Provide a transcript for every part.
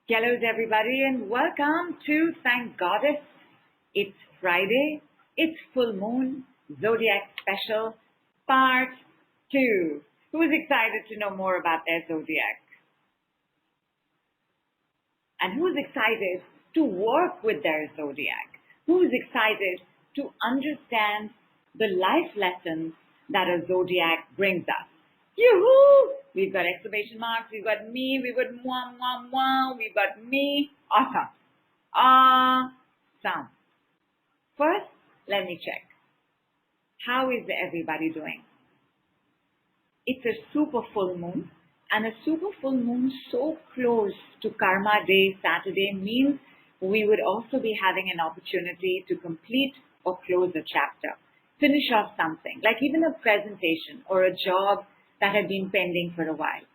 Hello, everybody, and welcome to Thank Goddess. It's Friday. It's full moon zodiac special part 2. Who's excited to know more about their zodiac? And who's excited to work with their zodiac? Who's excited to understand the life lessons that a zodiac brings us? Yoo-hoo! We've got exclamation marks, we've got me, we've got mwah, mwah, mwah, we've got me. Awesome. Awesome. First, let me check. How is everybody doing? It's a super full moon, and a super full moon so close to Karma Day, Saturday, means we would also be having an opportunity to complete or close a chapter, finish off something, like even a presentation or a job that had been pending for a while.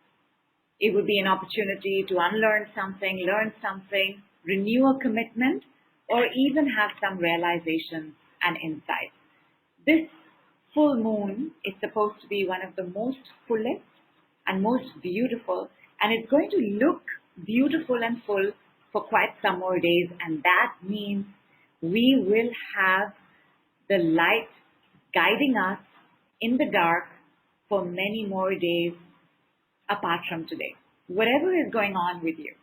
It would be an opportunity to unlearn something, learn something, renew a commitment, or even have some realizations and insights. This full moon is supposed to be one of the most fullest and most beautiful, and it's going to look beautiful and full for quite some more days, and that means we will have the light guiding us in the dark for many more days apart from today. Whatever is going on with you,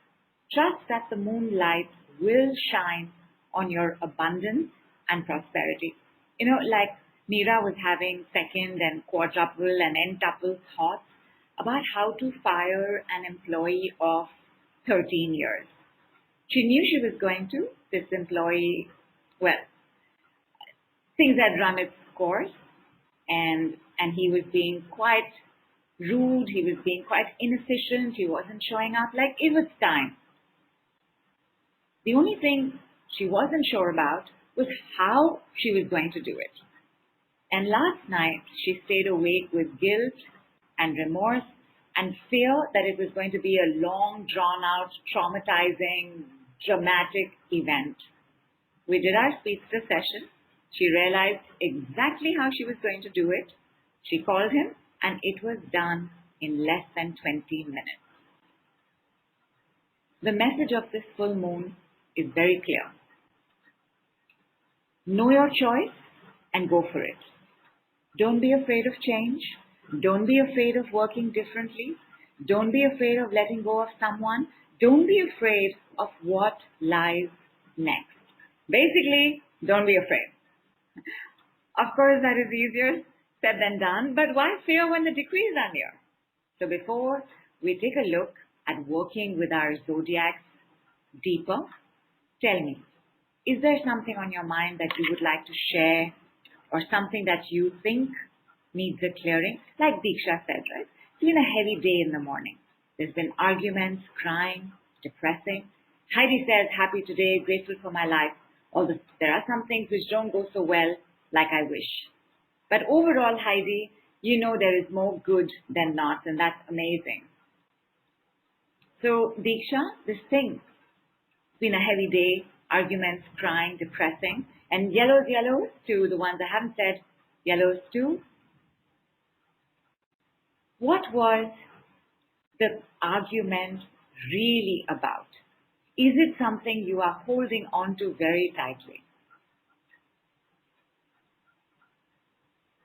trust that the moonlight will shine on your abundance and prosperity. You know, like Meera was having second and quadruple and n-tuple thoughts about how to fire an employee of 13 years. She knew she was going to. This employee, well, things had run its course, and he was being quite rude, he was being quite inefficient, he wasn't showing up. Like, it was time. The only thing she wasn't sure about was how she was going to do it. And last night, she stayed awake with guilt and remorse and fear that it was going to be a long, drawn-out, traumatizing, dramatic event. We did our speedster session. She realized exactly how she was going to do it. She called him, and it was done in less than 20 minutes. The message of this full moon is very clear. Know your choice and go for it. Don't be afraid of change. Don't be afraid of working differently. Don't be afraid of letting go of someone. Don't be afraid of what lies next. Basically, don't be afraid. Of course, that is easier said than done, but why fear when the decrees are near? So before we take a look at working with our zodiacs deeper, tell me, is there something on your mind that you would like to share, or something that you think needs a clearing? Like Diksha said, right? It's been a heavy day in the morning. There's been arguments, crying, depressing. Heidi says, happy today, grateful for my life. Although there are some things which don't go so well like I wish. But overall, Heidi, you know there is more good than not, and that's amazing. So, Diksha, this thing, it's been a heavy day, arguments, crying, depressing, and yellows too, the ones I haven't said, yellows too. What was the argument really about? Is it something you are holding on to very tightly?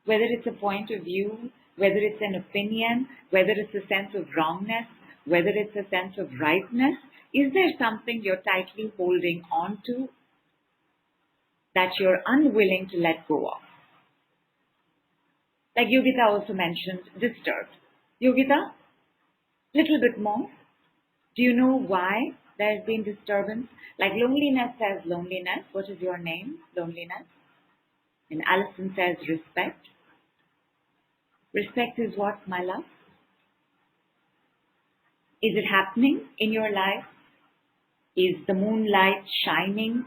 Whether it's a point of view, whether it's an opinion, whether it's a sense of wrongness, whether it's a sense of rightness, is there something you're tightly holding on to that you're unwilling to let go of? Like Yogita also mentioned, disturbed. Yogita, little bit more. Do you know why there's been disturbance? Like loneliness says loneliness. What is your name? Loneliness. And Allison says respect. Respect is what, my love? Is it happening in your life? Is the moonlight shining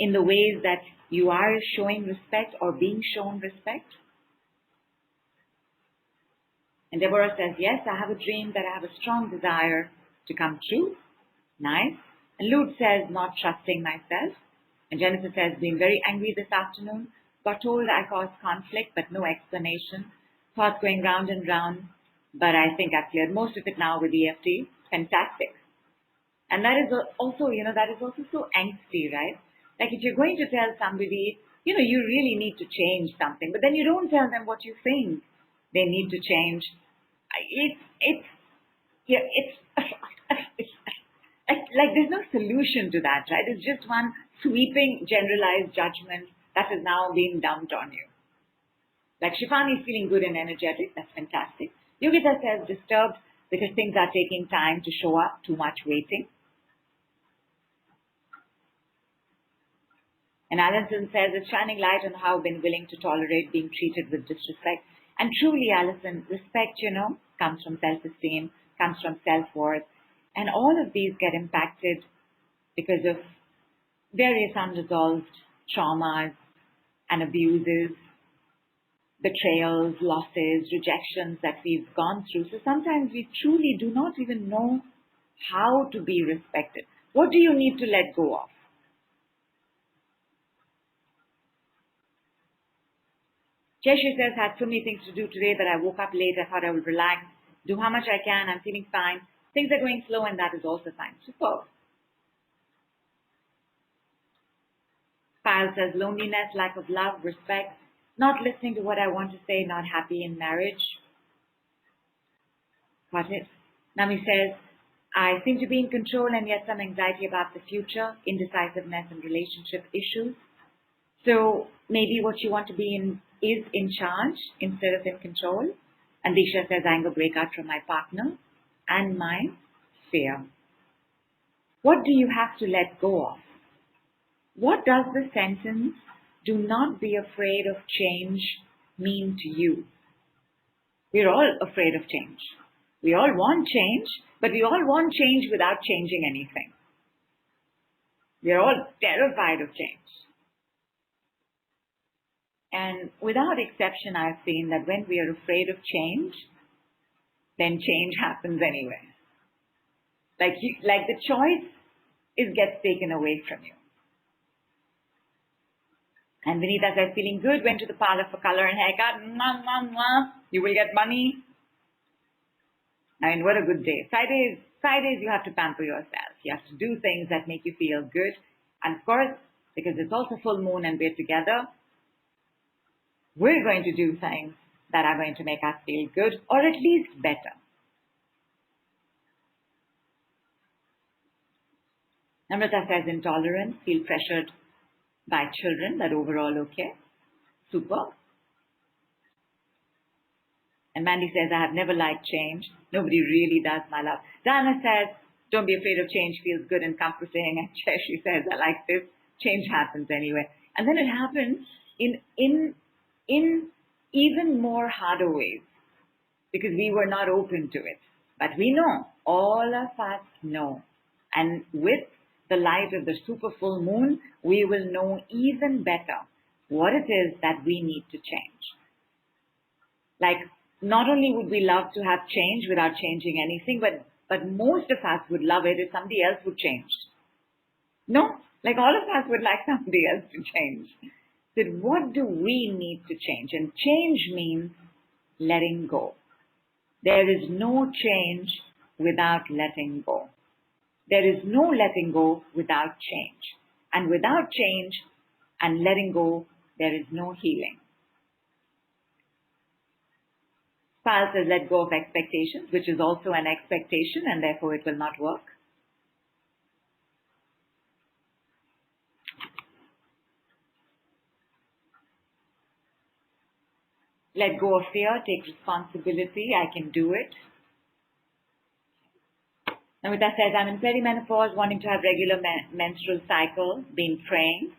in the ways that you are showing respect or being shown respect? And Deborah says, yes, I have a dream that I have a strong desire to come true. Nice. And Lud says, not trusting myself. And Jennifer says, being very angry this afternoon. Got told I caused conflict, but no explanation. Thoughts going round and round, but I think I've cleared most of it now with EFT. Fantastic. And that is also, that is also so angsty, right? Like if you're going to tell somebody, you really need to change something, but then you don't tell them what you think they need to change. It's yeah, it's like there's no solution to that, right? It's just one sweeping generalized judgment that is now being dumped on you. Like Shivani is feeling good and energetic, that's fantastic. Yogita says disturbed because things are taking time to show up, too much waiting. And Alison says it's shining light on how I've been willing to tolerate being treated with disrespect. And truly, Alison, respect, comes from self-esteem, comes from self-worth. And all of these get impacted because of various unresolved traumas and abuses, betrayals, losses, rejections that we've gone through. So sometimes we truly do not even know how to be respected. What do you need to let go of? Jessie says, had so many things to do today that I woke up late. I thought I would relax, do how much I can. I'm feeling fine. Things are going slow and that is also fine. Superb. Pyle says, loneliness, lack of love, respect, not listening to what I want to say, not happy in marriage. Got it. Nami says, I seem to be in control and yet some anxiety about the future, indecisiveness and relationship issues. So maybe what you want to be in is in charge instead of in control. And Disha says, anger breakout from my partner and my fear. What do you have to let go of? What does the sentence, do not be afraid of change, mean to you? We're all afraid of change. We all want change, but we all want change without changing anything. We're all terrified of change. And without exception, I've seen that when we are afraid of change, then change happens anyway. Like the choice gets taken away from you. And Vinita says, feeling good, went to the parlor for color and haircut. Mwah, mwah, mwah. You will get money. I mean, what a good day. Fridays you have to pamper yourself. You have to do things that make you feel good. And of course, because it's also full moon and we're together, we're going to do things that are going to make us feel good or at least better. Namrata says intolerance, feel pressured by children, but overall okay. Super. And Mandy says, I have never liked change. Nobody really does, my love. Diana says, don't be afraid of change, feels good and comforting. And she says, I like this. Change happens anyway. And then it happens in even more harder ways because we were not open to it. But we know, all of us know. And with the light of the super full moon, we will know even better what it is that we need to change. Like, not only would we love to have change without changing anything, but most of us would love it if somebody else would change. No, like all of us would like somebody else to change. So what do we need to change? And change means letting go. There is no change without letting go. There is no letting go without change. And without change and letting go, there is no healing. Pyle says, let go of expectations, which is also an expectation, and therefore it will not work. Let go of fear, take responsibility, I can do it. Namita says, I'm in perimenopause, wanting to have regular menstrual cycle, been praying.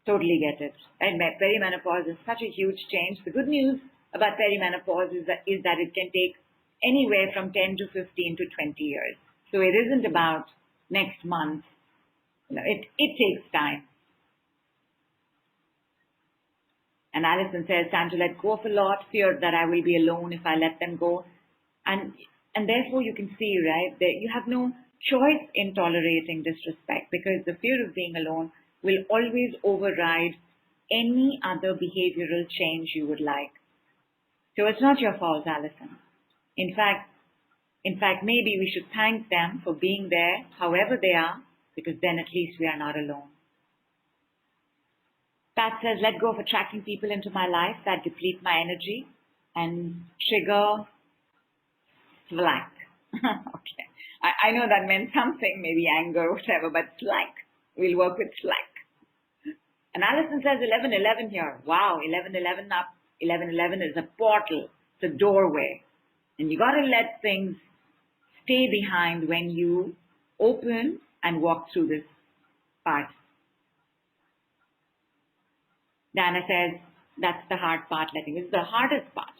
Totally get it. And perimenopause is such a huge change. The good news about perimenopause is that it can take anywhere from 10 to 15 to 20 years. So it isn't about next month. It takes time. And Alison says, time to let go of a lot, fear that I will be alone if I let them go. And therefore you can see, right, that you have no choice in tolerating disrespect because the fear of being alone will always override any other behavioral change you would like. So it's not your fault, Alison. In fact, In fact, maybe we should thank them for being there, however they are, because then at least we are not alone. Pat says, let go of attracting people into my life that deplete my energy and trigger slack. Okay. I know that meant something, maybe anger or whatever, but slack. We'll work with slack. And Alison says 11:11 here. Wow, 11:11 up. 11:11 is a portal. It's a doorway. And you got to let things stay behind when you open and walk through this part. Diana says, that's the hard part, letting go. It's the hardest part.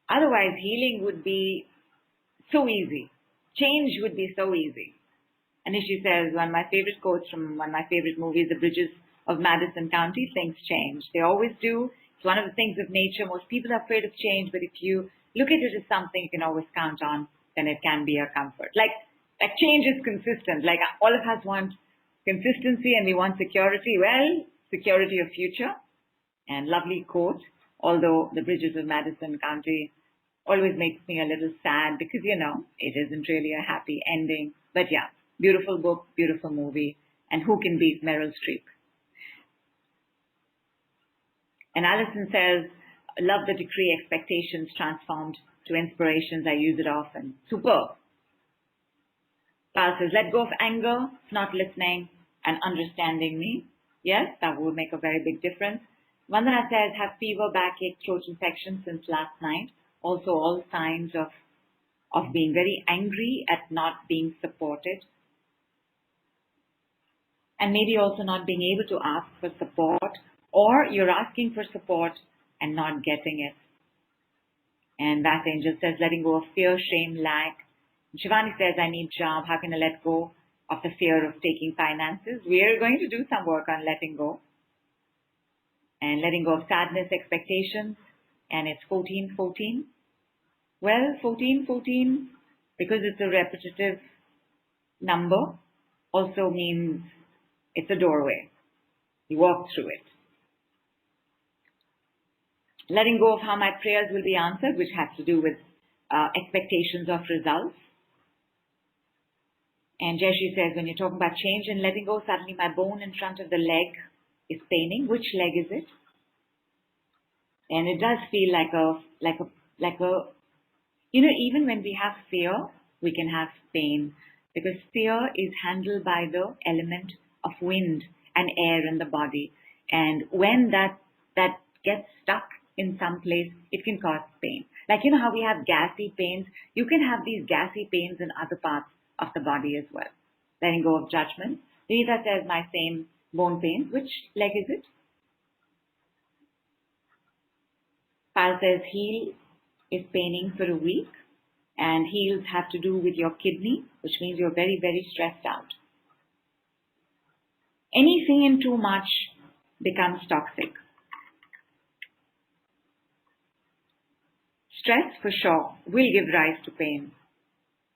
Otherwise, healing would be so easy. Change would be so easy. And as she says, one of my favorite quotes from one of my favorite movies, The Bridges of Madison County, things change. They always do. It's one of the things of nature. Most people are afraid of change, but if you look at it as something you can always count on, then it can be a comfort. Like change is consistent. Like all of us want consistency and we want security. Well, security of future. And lovely quote, although The Bridges of Madison County always makes me a little sad because, it isn't really a happy ending. But yeah, beautiful book, beautiful movie. And who can beat Meryl Streep? And Alison says, love the decree, expectations transformed to inspirations. I use it often. Superb. Pal says, let go of anger, not listening and understanding me. Yes, that would make a very big difference. Vandana says, have fever, backache, throat infection since last night. Also all signs of being very angry at not being supported. And maybe also not being able to ask for support, or you're asking for support and not getting it. And that angel says, letting go of fear, shame, lack. Shivani says, I need job. How can I let go of the fear of taking finances? We are going to do some work on letting go. And letting go of sadness, expectations. And it's 14:14. Well, 14:14, because it's a repetitive number, also means it's a doorway. You walk through it. Letting go of how my prayers will be answered, which has to do with expectations of results. And Jeshi says, when you're talking about change and letting go, suddenly my bone in front of the leg is paining. Which leg is it? And it does feel like a, even when we have fear, we can have pain, because fear is handled by the element of wind and air in the body. And when that gets stuck in some place, it can cause pain. Like, how we have gassy pains, you can have these gassy pains in other parts of the body as well. Letting go of judgment. Lisa says, my same bone pain. Which leg is it? Pal says, heel is paining for a week. And heels have to do with your kidney, which means you're very, very stressed out. Anything in too much becomes toxic. Stress, for sure, will give rise to pain.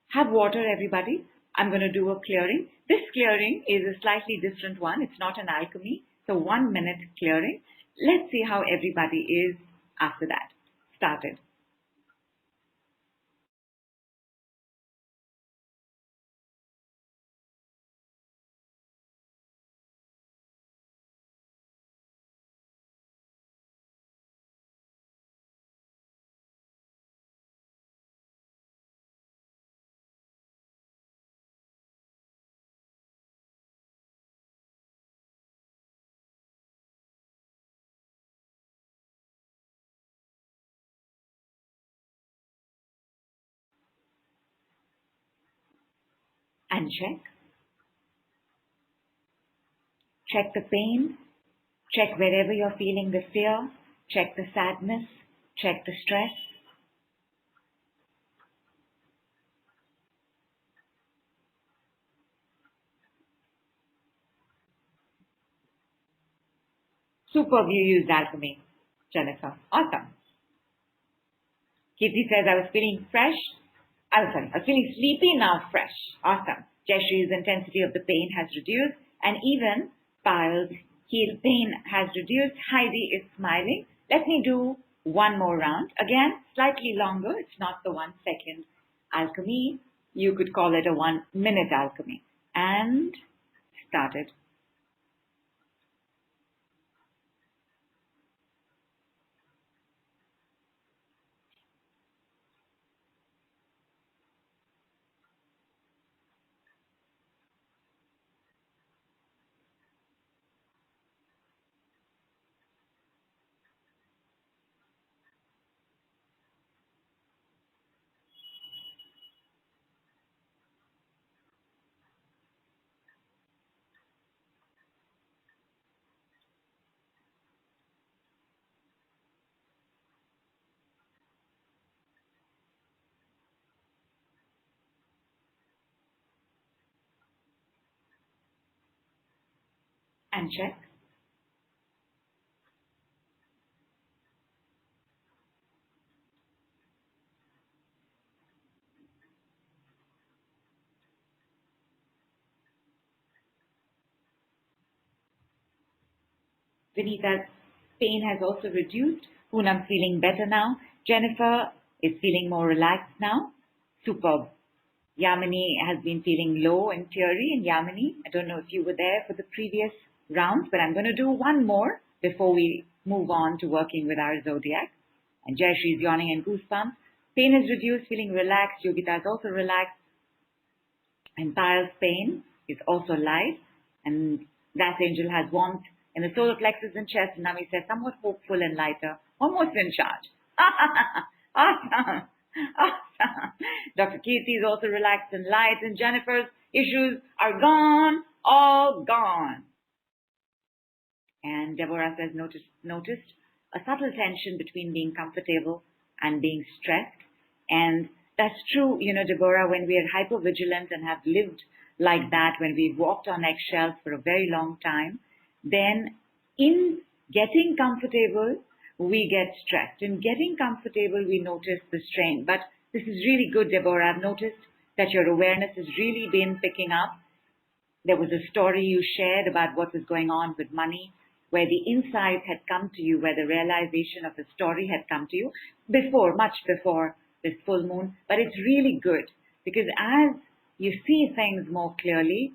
Have water, everybody. I'm going to do a clearing. This clearing is a slightly different one. It's not an alchemy. It's a 1-minute clearing. Let's see how everybody is after that. Started. And check. Check the pain. Check wherever you're feeling the fear. Check the sadness. Check the stress. Superb, you used alchemy, Jennifer. Awesome. Kirti says, I was feeling fresh. I was feeling sleepy, now fresh. Awesome. Jeshri's intensity of the pain has reduced, and even Pile's heel pain has reduced. Heidi is smiling. Let me do one more round. Again, slightly longer. It's not the 1 second alchemy. You could call it a 1-minute alchemy. And started. And check. Vinita's pain has also reduced. Poonam's feeling better now. Jennifer is feeling more relaxed now. Superb. Yamini has been feeling low and teary. And Yamini, I don't know if you were there for the previous rounds, but I'm going to do one more before we move on to working with our zodiac. And Jayashree is yawning and goosebumps. Pain is reduced, feeling relaxed. Yogita is also relaxed. And Payal's pain is also light. And that angel has warmth in the solar plexus and chest. And Nami says, somewhat hopeful and lighter, almost in charge. Awesome. Awesome. Dr. Kirti is also relaxed and light. And Jennifer's issues are gone, all gone. And Deborah says, noticed a subtle tension between being comfortable and being stressed. And that's true, Deborah, when we are hypervigilant and have lived like that, when we've walked on eggshells for a very long time, then in getting comfortable, we get stressed. In getting comfortable, we notice the strain. But this is really good, Deborah. I've noticed that your awareness has really been picking up. There was a story you shared about what was going on with money, where the insight had come to you, where the realization of the story had come to you before, much before this full moon. But it's really good because as you see things more clearly,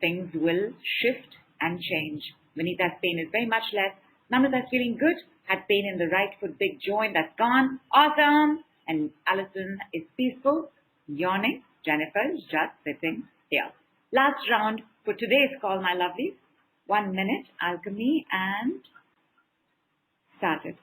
things will shift and change. Vinita's pain is very much less. Namrata's feeling good, had pain in the right foot, big joint, that's gone. Awesome. And Alison is peaceful, yawning. Jennifer is just sitting here. Last round for today's call, my lovelies. 1 minute, alchemy, and started.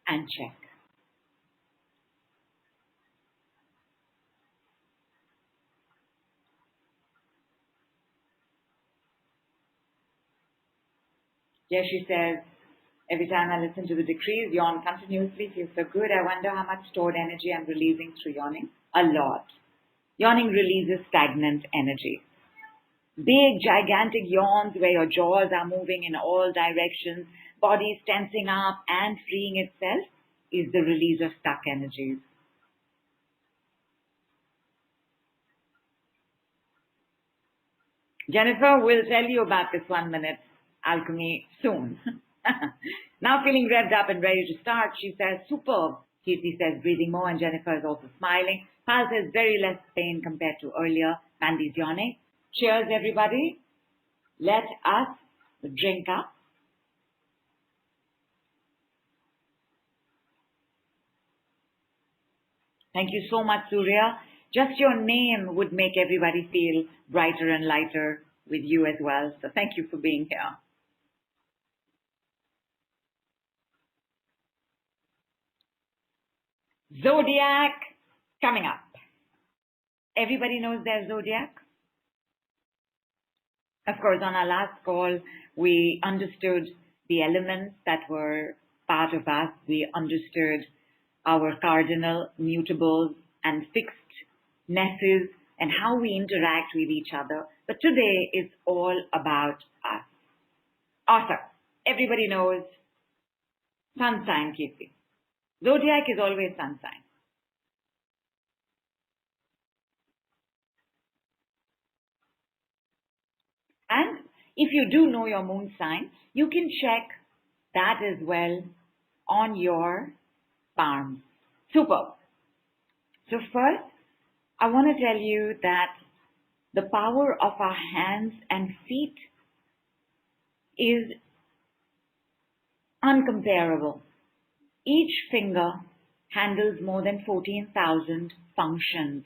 And check. Yes, she says, every time I listen to the decrees, yawn continuously, feels so good. I wonder how much stored energy I'm releasing through yawning. A lot. Yawning releases stagnant energy. Big, gigantic yawns where your jaws are moving in all directions, body is tensing up and freeing itself is the release of stuck energies. Jennifer will tell you about this 1 minute alchemy soon. Now feeling revved up and ready to start, she says, superb. Kirti says, breathing more, and Jennifer is also smiling. Pal says, very less pain compared to earlier. Mandy's yawning. Cheers, everybody. Let us drink up. Thank you so much, Surya. Just your name would make everybody feel brighter and lighter with you as well. So thank you for being here. Zodiac coming up. Everybody knows their zodiac? Of course, on our last call, we understood the elements that were part of us. We understood our cardinal, mutables, and fixednesses and how we interact with each other. But today is all about us. Awesome. Everybody knows sun sign, Kirti. Zodiac is always sun sign. And if you do know your moon sign, you can check that as well on your palms. Super. So first, I want to tell you that the power of our hands and feet is uncomparable. Each finger handles more than 14,000 functions.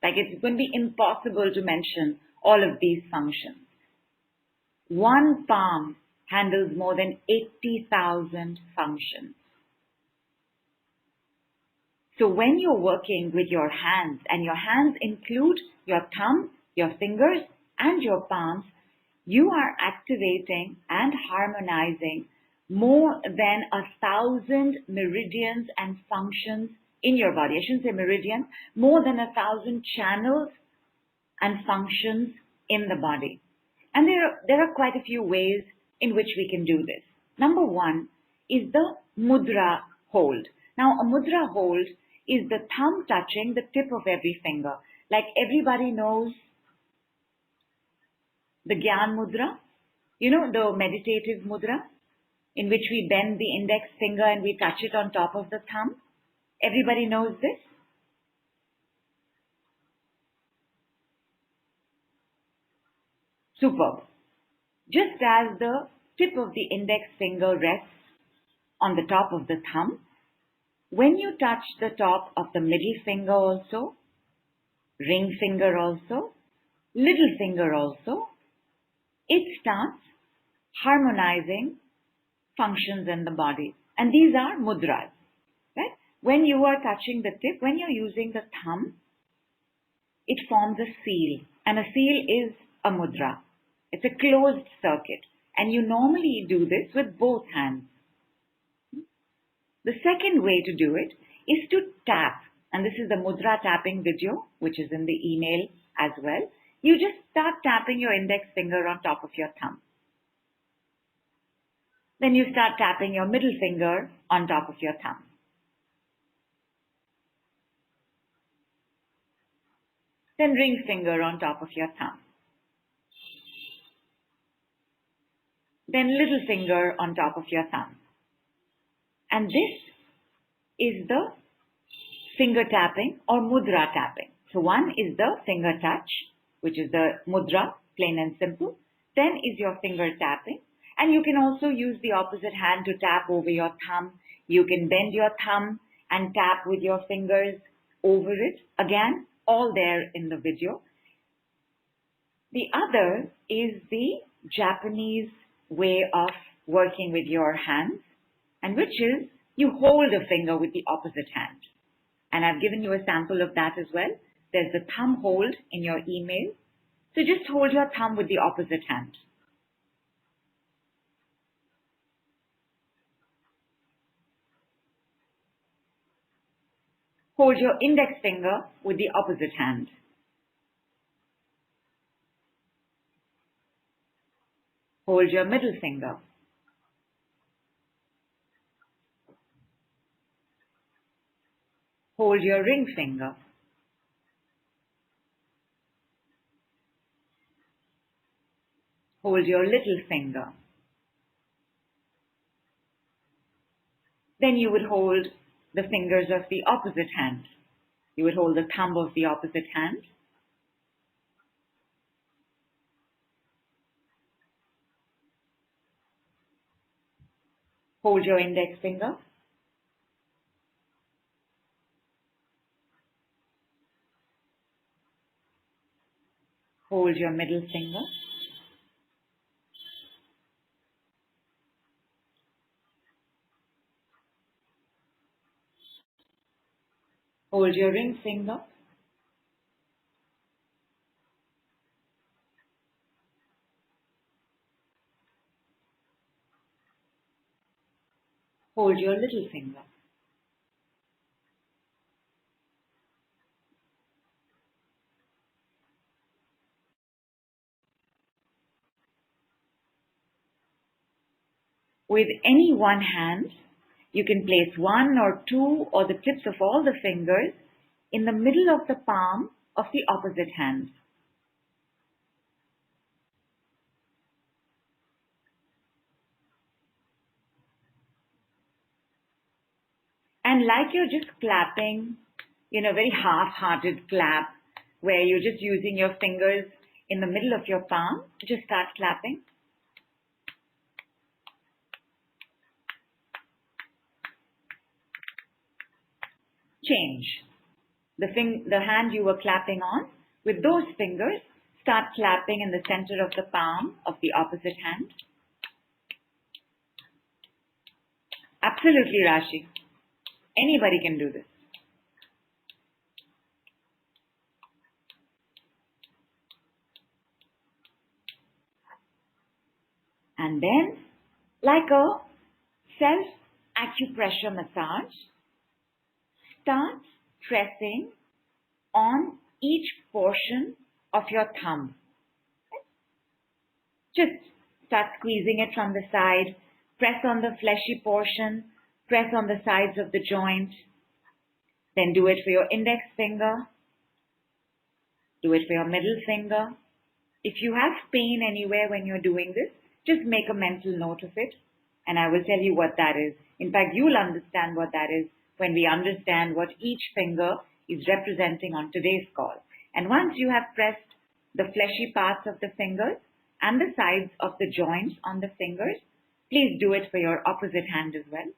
Like, it's going to be impossible to mention all of these functions. One palm handles more than 80,000 functions. So when you're working with your hands, and your hands include your thumb, your fingers, and your palms, you are activating and harmonizing more than 1,000 meridians and functions in your body. I shouldn't say meridians, more than 1,000 channels and functions in the body. And there are quite a few ways in which we can do this. Number one is the mudra hold. Now, a mudra hold is the thumb touching the tip of every finger. Like, everybody knows the Gyan mudra, the meditative mudra, in which we bend the index finger and we touch it on top of the thumb. Everybody knows this? Superb. Just as the tip of the index finger rests on the top of the thumb, when you touch the top of the middle finger also, ring finger also, little finger also, it starts harmonizing functions in the body. And these are mudras, right? When you are touching the tip, when you're using the thumb, it forms a seal. And a seal is a mudra. It's a closed circuit. And you normally do this with both hands. The second way to do it is to tap. And this is the mudra tapping video, which is in the email as well. You just start tapping your index finger on top of your thumb. Then you start tapping your middle finger on top of your thumb. Then ring finger on top of your thumb. Then little finger on top of your thumb. And this is the finger tapping or mudra tapping. So one is the finger touch, which is the mudra, plain and simple. Then is your finger tapping. And you can also use the opposite hand to tap over your thumb. You can bend your thumb and tap with your fingers over it. Again, all there in the video. The other is the Japanese way of working with your hands, and which is you hold a finger with the opposite hand. And I've given you a sample of that as well. There's the thumb hold in your email. So just hold your thumb with the opposite hand. Hold your index finger with the opposite hand. Hold your middle finger. Hold your ring finger. Hold your little finger. Then you would hold the fingers of the opposite hand. You would hold the thumb of the opposite hand. Hold your index finger. Hold your middle finger. Hold your ring finger. Hold your little finger. With any one hand, you can place one or two or the tips of all the fingers in the middle of the palm of the opposite hand. And like you're just clapping, very half-hearted clap, where you're just using your fingers in the middle of your palm, just start clapping. Change. The hand you were clapping on, with those fingers, start clapping in the center of the palm of the opposite hand. Absolutely, Rashi. Anybody can do this. And then, like a self-acupressure massage, start pressing on each portion of your thumb. Just start squeezing it from the side, press on the fleshy portion, press on the sides of the joint, then do it for your index finger, do it for your middle finger. If you have pain anywhere when you're doing this, just make a mental note of it, and I will tell you what that is. In fact, you'll understand what that is when we understand what each finger is representing on today's call. And once you have pressed the fleshy parts of the fingers and the sides of the joints on the fingers, please do it for your opposite hand as well.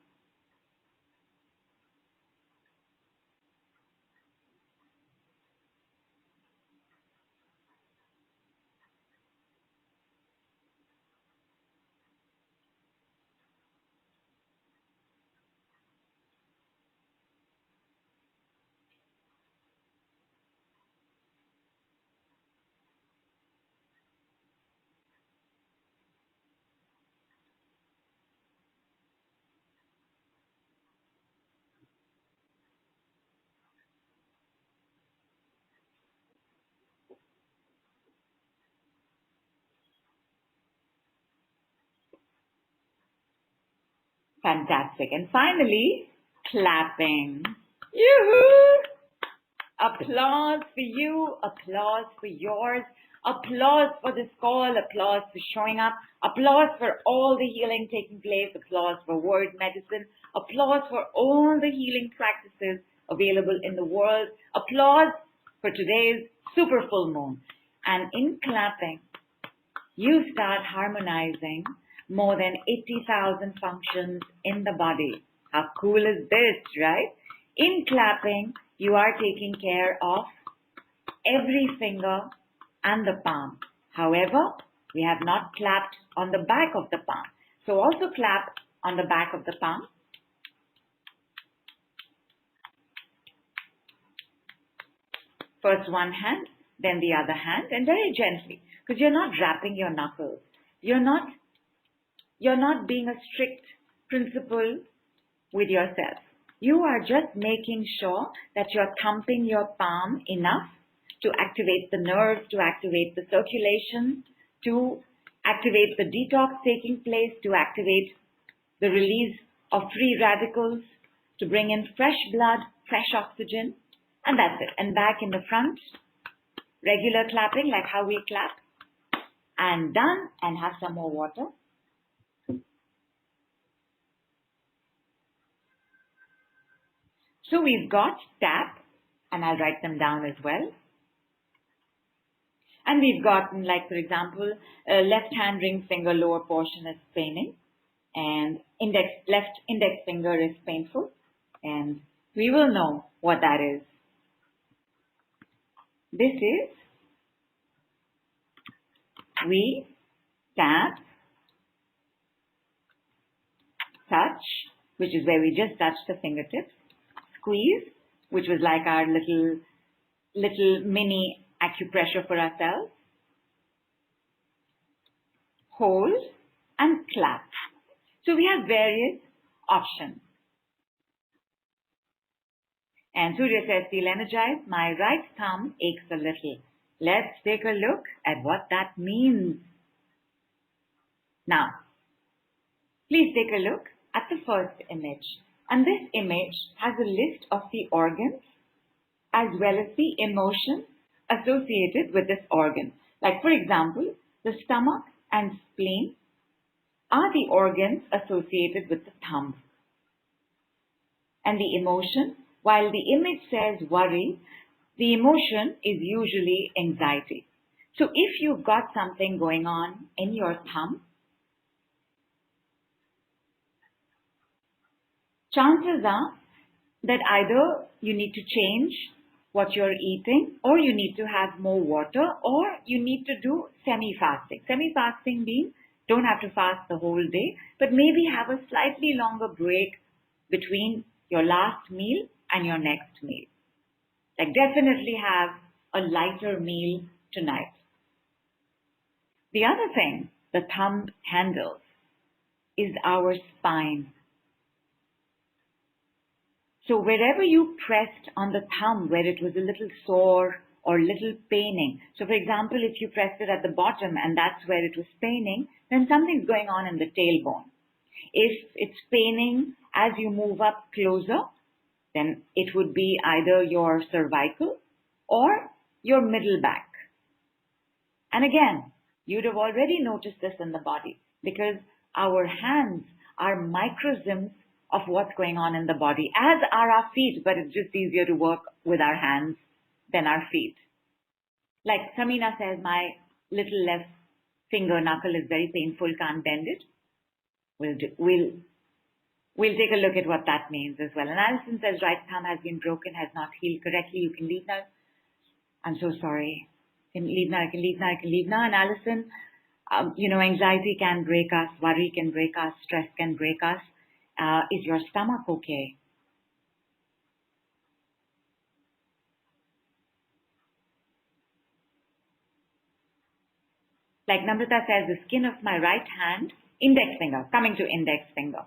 Fantastic. And finally, clapping. Yoo-hoo! Applause for you, applause for yours, applause for this call, applause for showing up, applause for all the healing taking place, applause for word medicine, applause for all the healing practices available in the world, applause for today's super full moon. And in clapping, you start harmonizing more than 80,000 functions in the body. How cool is this, right? In clapping, you are taking care of every finger and the palm. However, we have not clapped on the back of the palm. So also clap on the back of the palm. First one hand, then the other hand, and very gently, because you're not rapping your knuckles. You're not being a strict principle with yourself. You are just making sure that you're thumping your palm enough to activate the nerves, to activate the circulation, to activate the detox taking place, to activate the release of free radicals, to bring in fresh blood, fresh oxygen, and that's it. And back in the front, regular clapping like how we clap, and done, and have some more water. So we've got tap, and I'll write them down as well. And we've gotten, like, for example, left hand ring finger lower portion is paining, and left index finger is painful, and we will know what that is. This is, we tap, touch, which is where we just touch the fingertips, squeeze, which was like our little mini acupressure for ourselves. Hold and clap. So we have various options. And Surya says, feel energized. My right thumb aches a little. Let's take a look at what that means. Now, please take a look at the first image. And this image has a list of the organs as well as the emotions associated with this organ. Like, for example, the stomach and spleen are the organs associated with the thumb. And the emotion, while the image says worry, the emotion is usually anxiety. So if you've got something going on in your thumb, chances are that either you need to change what you're eating, or you need to have more water, or you need to do semi-fasting. Semi-fasting means don't have to fast the whole day, but maybe have a slightly longer break between your last meal and your next meal. Like definitely have a lighter meal tonight. The other thing the thumb handles is our spine. So wherever you pressed on the thumb where it was a little sore or little paining, so for example, if you pressed it at the bottom and that's where it was paining, then something's going on in the tailbone. If it's paining as you move up closer, then it would be either your cervical or your middle back. And again, you'd have already noticed this in the body because our hands are microsms of what's going on in the body, as are our feet, but it's just easier to work with our hands than our feet. Like Samina says, my little left finger knuckle is very painful, can't bend it. We'll take a look at what that means as well. And Alison says, right thumb has been broken, has not healed correctly. You can leave now. I'm so sorry. You can leave now, you can leave now, you can leave now. And Alison, anxiety can break us, worry can break us, stress can break us. Is your stomach okay? Like Namrata says, the skin of my right hand, index finger, coming to index finger.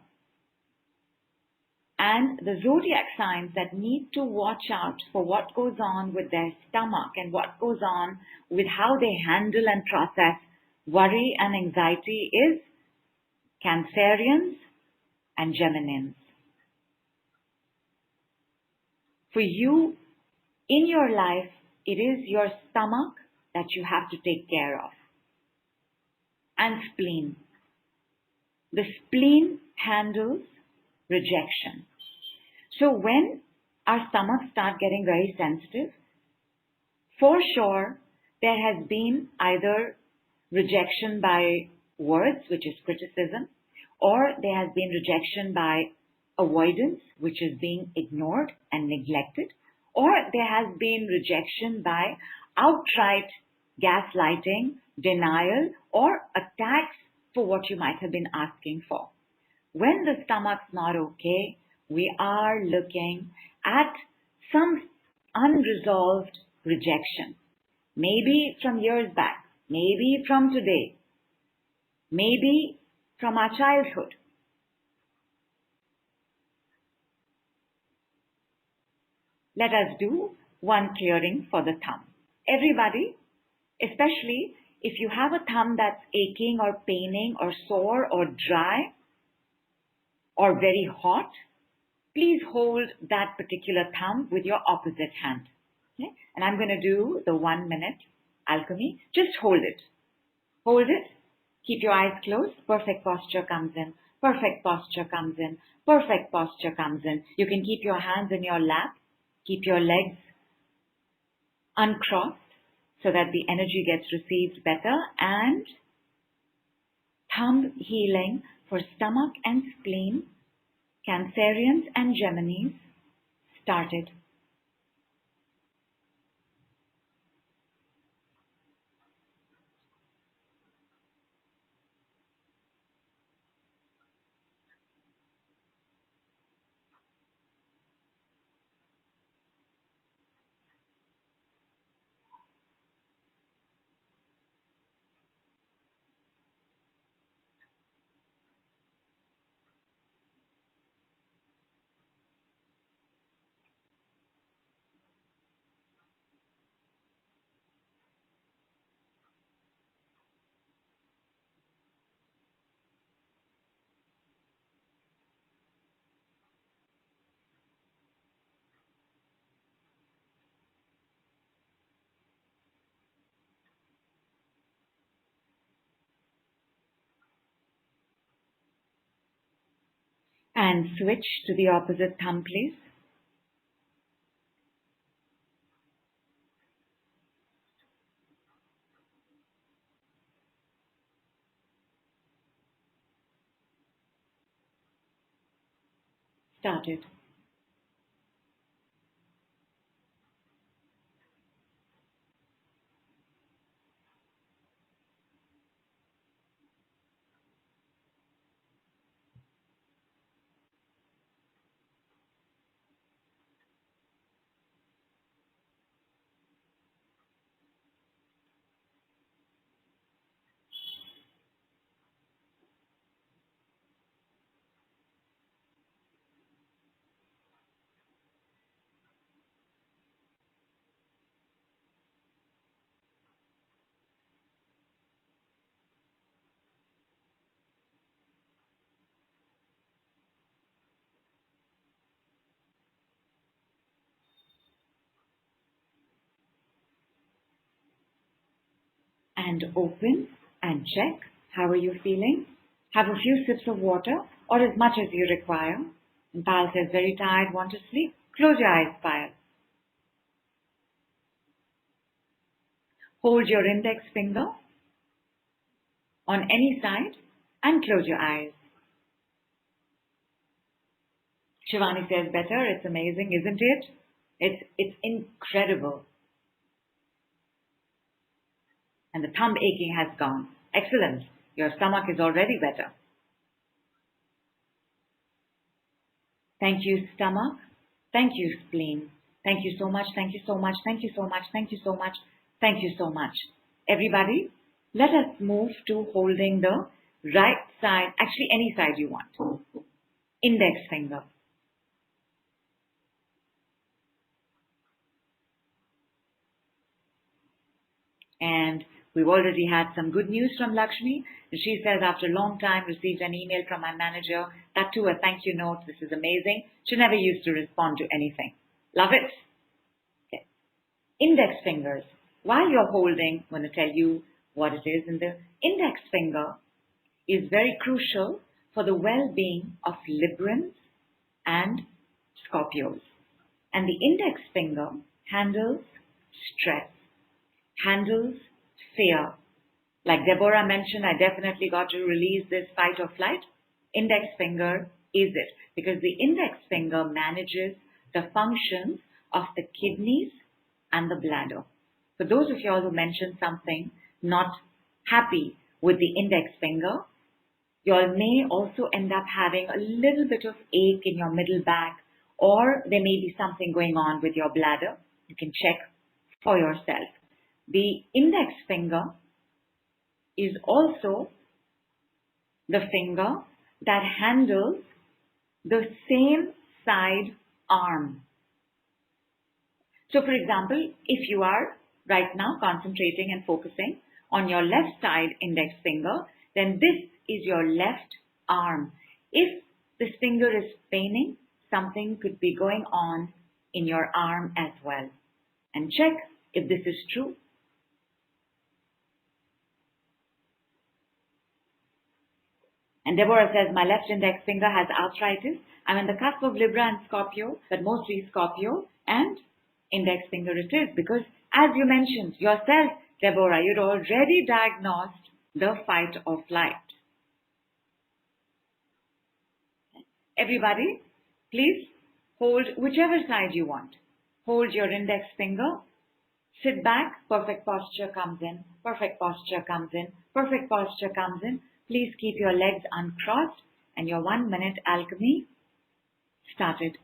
And the zodiac signs that need to watch out for what goes on with their stomach and what goes on with how they handle and process worry and anxiety is Cancerians and Geminians. For you, in your life, it is your stomach that you have to take care of. And spleen. The spleen handles rejection. So when our stomachs start getting very sensitive, for sure, there has been either rejection by words, which is criticism, or there has been rejection by avoidance, which is being ignored and neglected, or there has been rejection by outright gaslighting, denial, or attacks for what you might have been asking for. When the stomach's not okay, we are looking at some unresolved rejection. Maybe from years back, maybe from today, maybe from our childhood. Let us do one clearing for the thumb. Everybody, especially if you have a thumb that's aching or paining or sore or dry or very hot, please hold that particular thumb with your opposite hand. Okay? And I'm going to do the 1 minute alchemy. Just hold it. Hold it. Keep your eyes closed. Perfect posture comes in. Perfect posture comes in. Perfect posture comes in. You can keep your hands in your lap. Keep your legs uncrossed so that the energy gets received better. And thumb healing for stomach and spleen, Cancerians and Geminis started. And switch to the opposite thumb, please. Started. And open and check. How are you feeling? Have a few sips of water or as much as you require. And Payal says, very tired, want to sleep. Close your eyes, Payal. Hold your index finger on any side and close your eyes. Shivani says, better. It's amazing, isn't it? It's incredible. And the thumb aching has gone. Excellent. Your stomach is already better. Thank you, stomach. Thank you, spleen. Thank you so much. Thank you so much. Thank you so much. Thank you so much. Thank you so much. Everybody, let us move to holding the right side, actually any side you want. Index finger. And we've already had some good news from Lakshmi. She says, after a long time, received an email from my manager. That too, a thank you note. This is amazing. She never used to respond to anything. Love it. Okay. Index fingers. While you're holding, I'm going to tell you what it is. And the index finger is very crucial for the well-being of Librans and Scorpios. And the index finger handles stress, handles fear. Like Deborah mentioned, I definitely got to release this fight or flight. Index finger is it, because the index finger manages the functions of the kidneys and the bladder. For those of you all who mentioned something not happy with the index finger, you all may also end up having a little bit of ache in your middle back, or there may be something going on with your bladder. You can check for yourself. The index finger is also the finger that handles the same side arm. So for example, if you are right now concentrating and focusing on your left side index finger, then this is your left arm. If this finger is paining, something could be going on in your arm as well. And check if this is true. And Deborah says, my left index finger has arthritis. I'm in the cusp of Libra and Scorpio, but mostly Scorpio and index finger it is. Because as you mentioned yourself, Deborah, you'd already diagnosed the fight or flight. Everybody, please hold whichever side you want. Hold your index finger. Sit back. Perfect posture comes in. Perfect posture comes in. Perfect posture comes in. Please keep your legs uncrossed, and your 1 minute alchemy started.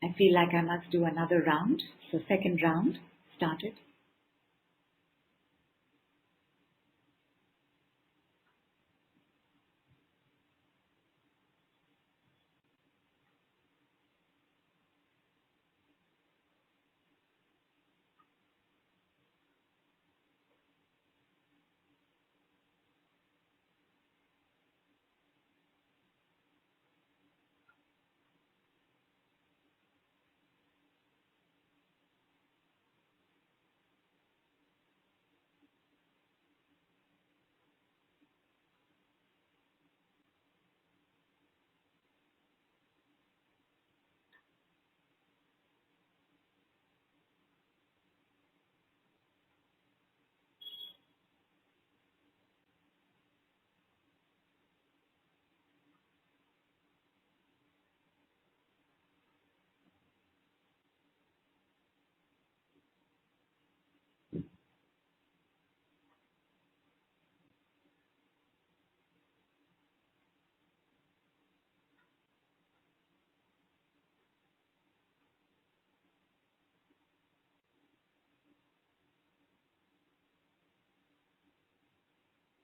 I feel like I must do another round. So second round started.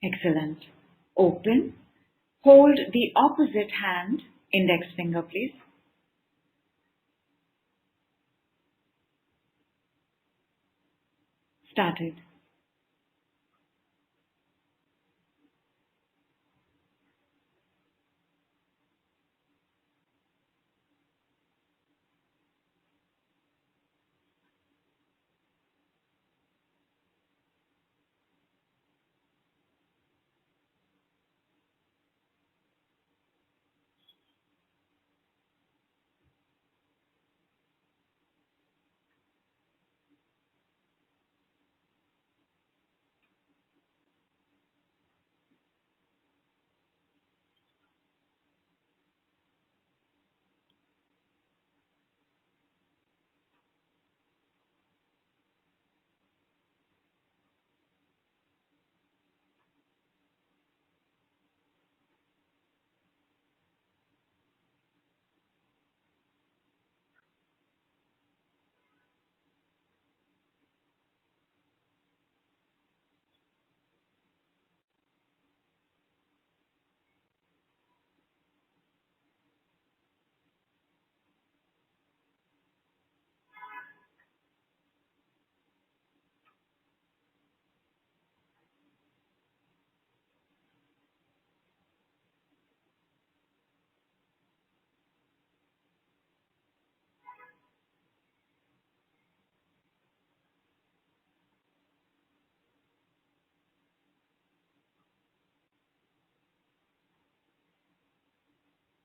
Excellent. Open. Hold the opposite hand, index finger please. Started.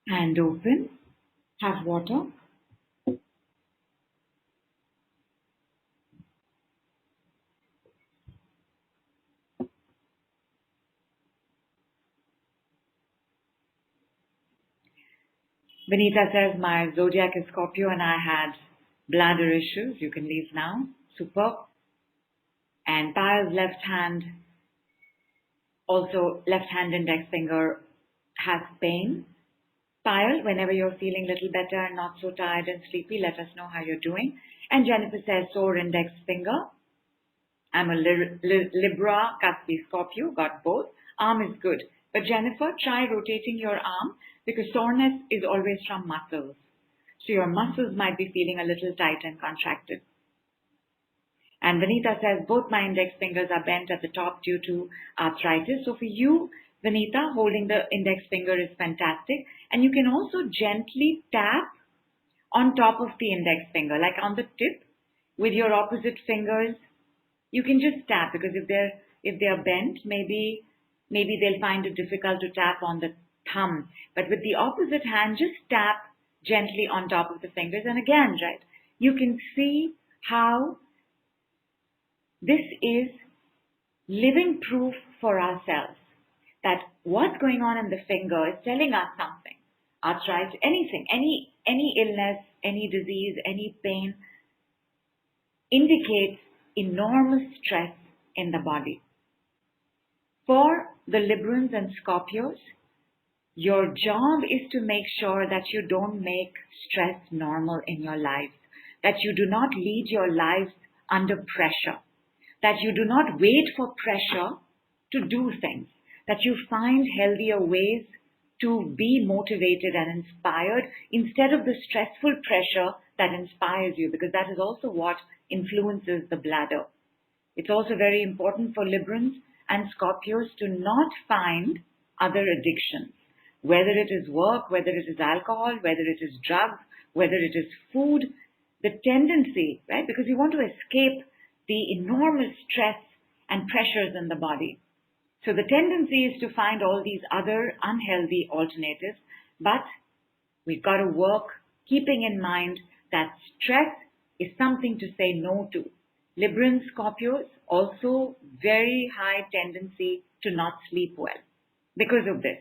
Hand open. Have water. Benita says, my zodiac is Scorpio and I had bladder issues. You can leave now. Superb. And Payal's left hand, also left hand index finger has pain. Payal, whenever you're feeling a little better, not so tired and sleepy, let us know how you're doing. And Jennifer says, sore index finger. I'm a Libra, Caspi, Scorpio, got both. Arm is good. But Jennifer, try rotating your arm because soreness is always from muscles. So your muscles might be feeling a little tight and contracted. And Vanita says, both my index fingers are bent at the top due to arthritis. So for you, Vanita, holding the index finger is fantastic. And you can also gently tap on top of the index finger, like on the tip with your opposite fingers. You can just tap because if they're bent, maybe they'll find it difficult to tap on the thumb. But with the opposite hand, just tap gently on top of the fingers. And again, right, you can see how this is living proof for ourselves that what's going on in the finger is telling us something. Arthritis, anything, any illness, any disease, any pain indicates enormous stress in the body. For the Librans and Scorpios, Your job is to make sure that you don't make stress normal in your lives, that you do not lead your lives under pressure, that you do not wait for pressure to do things, that you find healthier ways to be motivated and inspired instead of the stressful pressure that inspires you, because that is also what influences the bladder. It's also very important for Librans and Scorpios to not find other addictions, whether it is work, whether it is alcohol, whether it is drugs, whether it is food. The tendency, right, because you want to escape the enormous stress and pressures in the body. So the tendency is to find all these other unhealthy alternatives, but we've got to work keeping in mind that stress is something to say no to. Libran Scorpios also very high tendency to not sleep well because of this.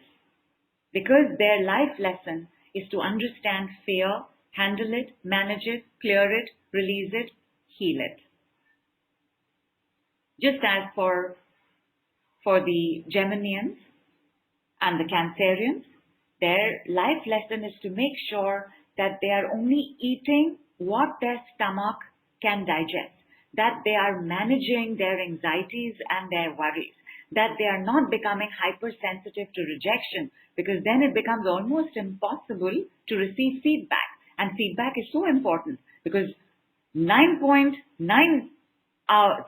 Because their life lesson is to understand fear, handle it, manage it, clear it, release it, heal it. Just as for the Geminians and the Cancerians, their life lesson is to make sure that they are only eating what their stomach can digest, that they are managing their anxieties and their worries, that they are not becoming hypersensitive to rejection, because then it becomes almost impossible to receive feedback. And feedback is so important because 9.9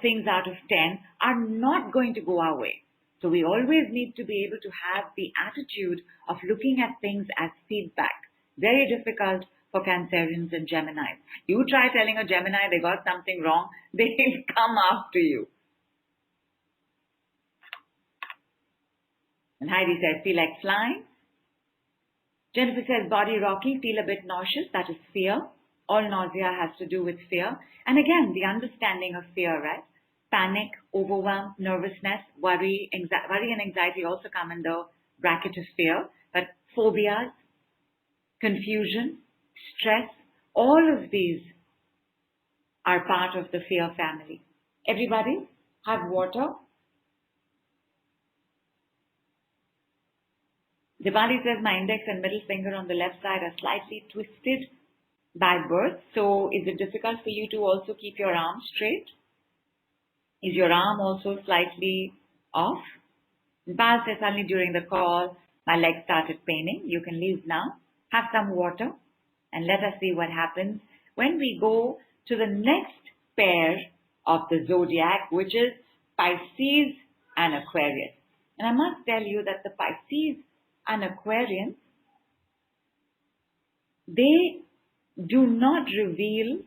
things out of 10 are not going to go our way. So we always need to be able to have the attitude of looking at things as feedback. Very difficult for Cancerians and Geminis. You try telling a Gemini they got something wrong, they'll come after you. And Heidi says, feel like flying. Jennifer says, body rocky, feel a bit nauseous. That is fear. All nausea has to do with fear. And again, the understanding of fear, right? Panic, overwhelm, nervousness, worry and anxiety also come in the bracket of fear. But phobias, confusion, stress, all of these are part of the fear family. Everybody have water. Diwali says, my index and middle finger on the left side are slightly twisted by birth. So is it difficult for you to also keep your arm straight? Is your arm also slightly off? Bal says, suddenly during the call, my leg started paining. You can leave now. Have some water and let us see what happens when we go to the next pair of the zodiac, which is Pisces and Aquarius. And I must tell you that the Pisces and Aquarians, they do not reveal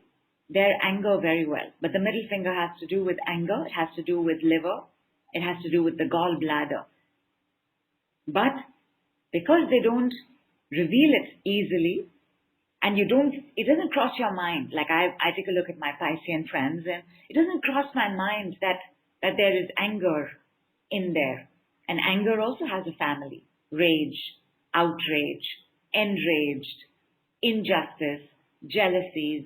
their anger very well. But the middle finger has to do with anger. It has to do with liver. It has to do with the gallbladder. But because they don't reveal it easily, and it doesn't cross your mind. Like I take a look at my Piscean friends, and it doesn't cross my mind that there is anger in there. And anger also has a family. Rage, outrage, enraged, injustice, jealousies,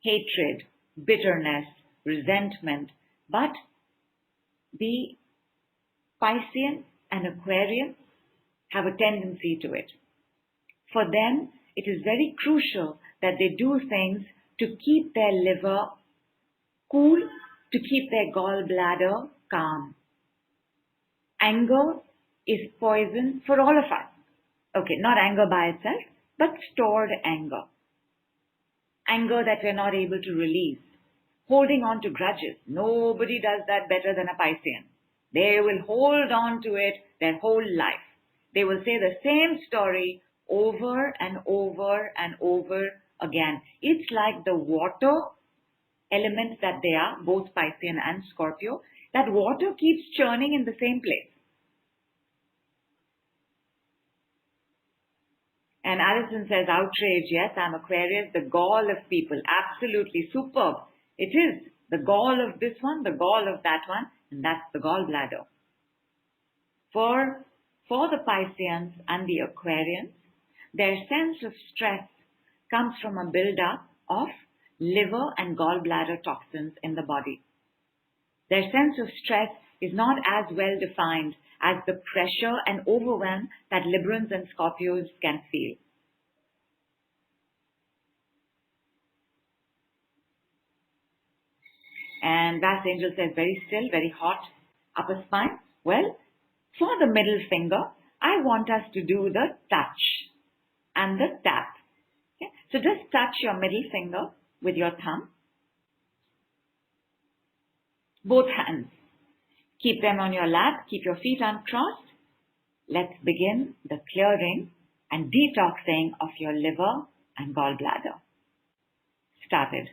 hatred, bitterness, resentment. But the Piscean and Aquarian have a tendency to it. For them, it is very crucial that they do things to keep their liver cool, to keep their gallbladder calm. Anger is poison for all of us. Okay, not anger by itself, but stored anger. Anger that we're not able to release. Holding on to grudges. Nobody does that better than a Piscean. They will hold on to it their whole life. They will say the same story over and over and over again. It's like the water elements that they are, both Piscean and Scorpio, that water keeps churning in the same place. And Alison says, outrage, yes, I'm Aquarius, the gall of people. Absolutely superb. It is the gall of this one, the gall of that one, and that's the gallbladder. For the Pisceans and the Aquarians, their sense of stress comes from a build-up of liver and gallbladder toxins in the body. Their sense of stress is not as well defined as the pressure and overwhelm that Librans and Scorpios can feel. And Vast Angel says, very still, very hot, upper spine. Well, for the middle finger, I want us to do the touch and the tap. Okay? So just touch your middle finger with your thumb. Both hands. Keep them on your lap. Keep your feet uncrossed. Let's begin the clearing and detoxing of your liver and gallbladder. Started.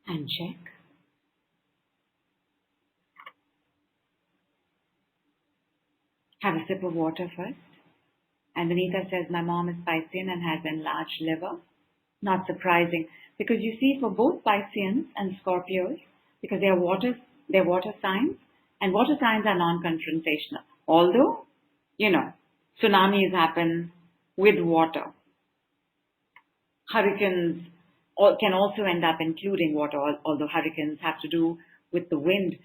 And check. Have a sip of water first. And Vinita says, my mom is Piscean and has enlarged liver. Not surprising, because you see, for both Pisceans and Scorpios, because they're water signs, and water signs are non-confrontational. Although, tsunamis happen with water. Hurricanes can also end up including water, although hurricanes have to do with the wind.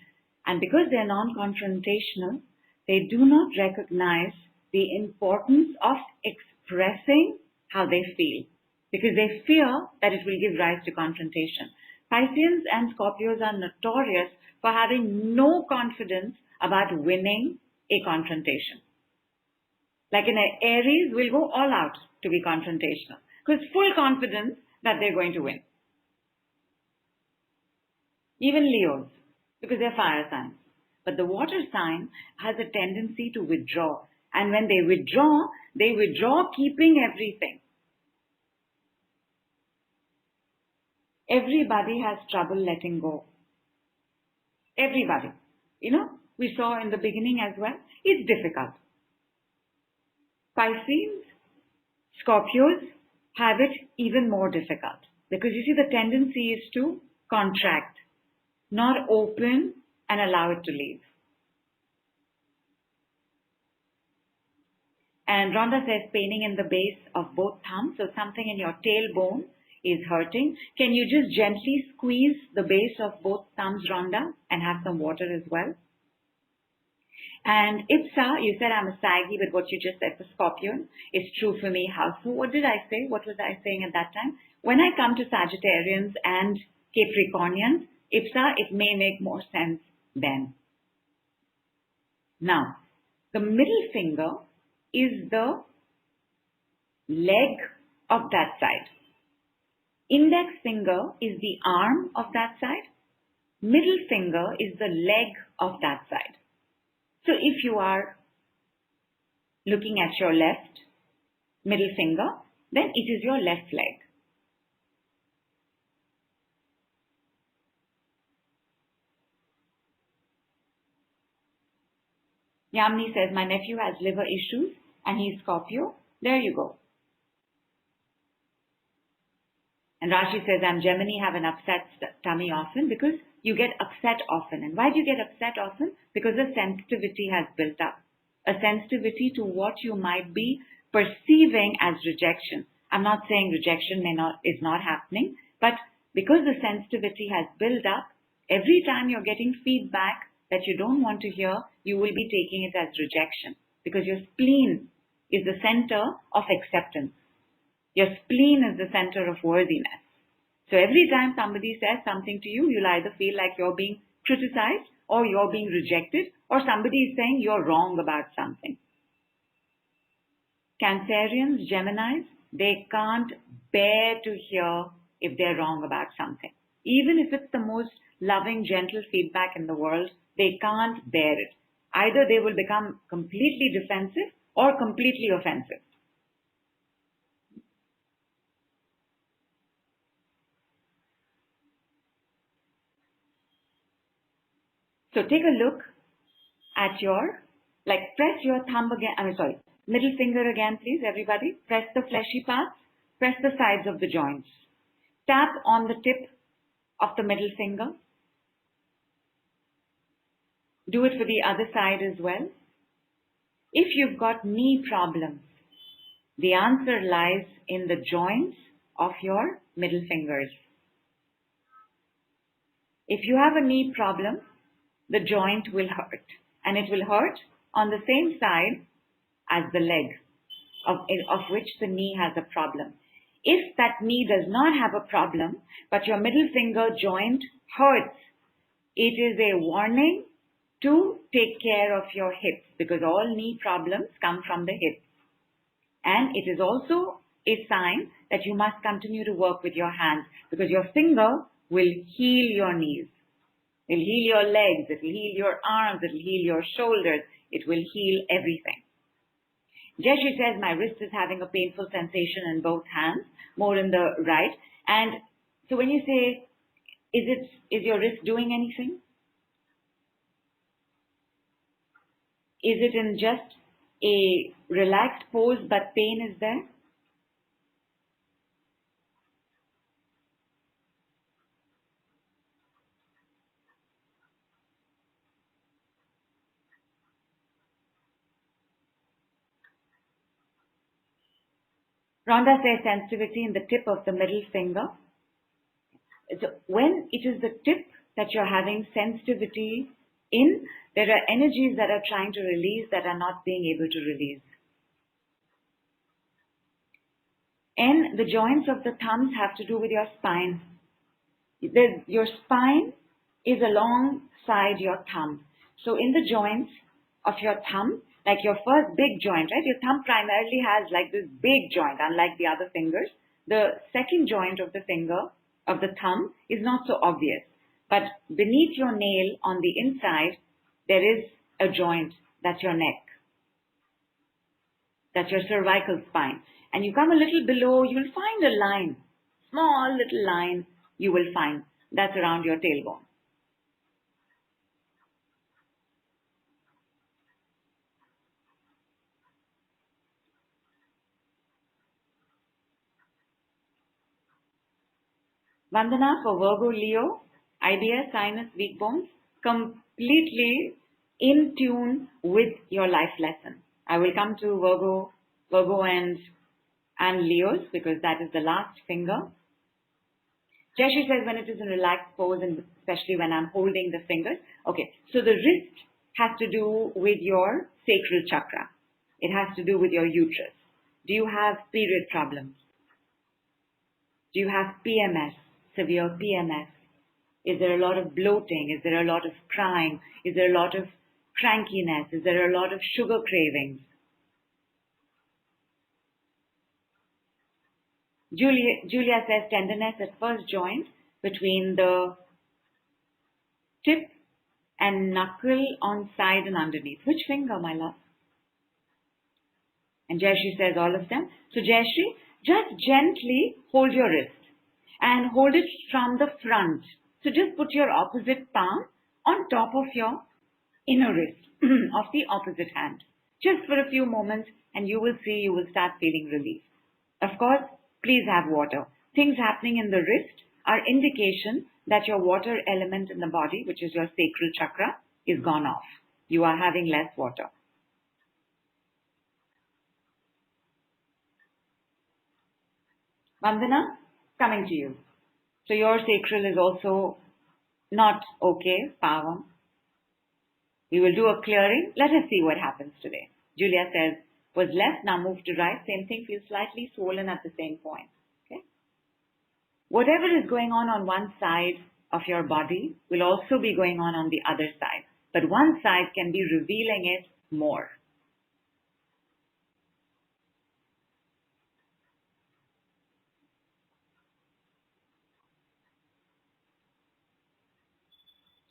And because they're non-confrontational, they do not recognize the importance of expressing how they feel, because they fear that it will give rise to confrontation. Pisceans and Scorpios are notorious for having no confidence about winning a confrontation. Like in Aries, will go all out to be confrontational, because full confidence that they're going to win. Even Leos, because they're fire signs. But the water sign has a tendency to withdraw. And when they withdraw keeping everything. Everybody has trouble letting go. Everybody. We saw in the beginning as well. It's difficult. Pisces, Scorpios have it even more difficult. Because you see, the tendency is to contract, not open and allow it to leave. And Rhonda says paining in the base of both thumbs. So something in your tailbone is hurting. Can you just gently squeeze the base of both thumbs, Rhonda, and have some water as well? And Ipsa, you said I'm a saggy, but what you just said for Scorpion is true for me. How so? What did I say? What was I saying at that time? When I come to Sagittarians and Capricornians, Ipsa, it may make more sense then. Now, the middle finger is the leg of that side. Index finger is the arm of that side. Middle finger is the leg of that side. So if you are looking at your left middle finger, then it is your left leg. Yamini says, my nephew has liver issues and he's Scorpio. There you go. And Rashi says, I'm Gemini, have an upset tummy often because you get upset often. And why do you get upset often? Because a sensitivity has built up. A sensitivity to what you might be perceiving as rejection. I'm not saying rejection is not happening, but because the sensitivity has built up, every time you're getting feedback that you don't want to hear, you will be taking it as rejection because your spleen is the center of acceptance. Your spleen is the center of worthiness. So every time somebody says something to you, you'll either feel like you're being criticized or you're being rejected or somebody is saying you're wrong about something. Cancerians, Geminis, they can't bear to hear if they're wrong about something. Even if it's the most loving, gentle feedback in the world, they can't bear it. Either they will become completely defensive or completely offensive. So take a look at press your thumb again, middle finger again, please, everybody. Press the fleshy parts, press the sides of the joints. Tap on the tip of the middle finger. Do it for the other side as well. If you've got knee problems, the answer lies in the joints of your middle fingers. If you have a knee problem, the joint will hurt, and it will hurt on the same side as the leg of which the knee has a problem. If that knee does not have a problem, but your middle finger joint hurts, it is a warning to take care of your hips because all knee problems come from the hips. And it is also a sign that you must continue to work with your hands because your finger will heal your knees. It will heal your legs, it will heal your arms, it will heal your shoulders, it will heal everything. Jeshi says, my wrist is having a painful sensation in both hands, more in the right. And so when you say, is your wrist doing anything? Is it in just a relaxed pose but pain is there? Rhonda says sensitivity in the tip of the middle finger. So when it is the tip that you're having sensitivity in, there are energies that are trying to release that are not being able to release. And the joints of the thumbs have to do with your spine. Your spine is alongside your thumb. So in the joints of your thumb, like your first big joint, right? Your thumb primarily has like this big joint, unlike the other fingers. The second joint of the finger, of the thumb, is not so obvious. But beneath your nail on the inside, there is a joint, that's your neck, that's your cervical spine. And you come a little below, you will find a line, small little line you will find, that's around your tailbone. Vandana for Virgo, Leo, IBS, sinus, weak bones, completely in tune with your life lesson. I will come to Virgo and Leos because that is the last finger. Jayashree says when it is in relaxed pose and especially when I'm holding the fingers. Okay, so the wrist has to do with your sacral chakra. It has to do with your uterus. Do you have period problems? Do you have PMS, severe PMS? Is there a lot of bloating? Is there a lot of crying? Is there a lot of crankiness? Is there a lot of sugar cravings? Julia says tenderness at first joint between the tip and knuckle on side and underneath. Which finger, my love? And Jayashree says all of them. So Jayashree, just gently hold your wrist and hold it from the front. So just put your opposite palm on top of your inner wrist of the opposite hand. Just for a few moments and you will see you will start feeling relief. Of course, please have water. Things happening in the wrist are indication that your water element in the body, which is your sacral chakra, is gone off. You are having less water. Vandana, coming to you. So your sacral is also not okay, Pavam. We will do a clearing. Let us see what happens today. Julia says, was left, now move to right. Same thing, feels slightly swollen at the same point. Okay. Whatever is going on one side of your body will also be going on the other side. But one side can be revealing it more.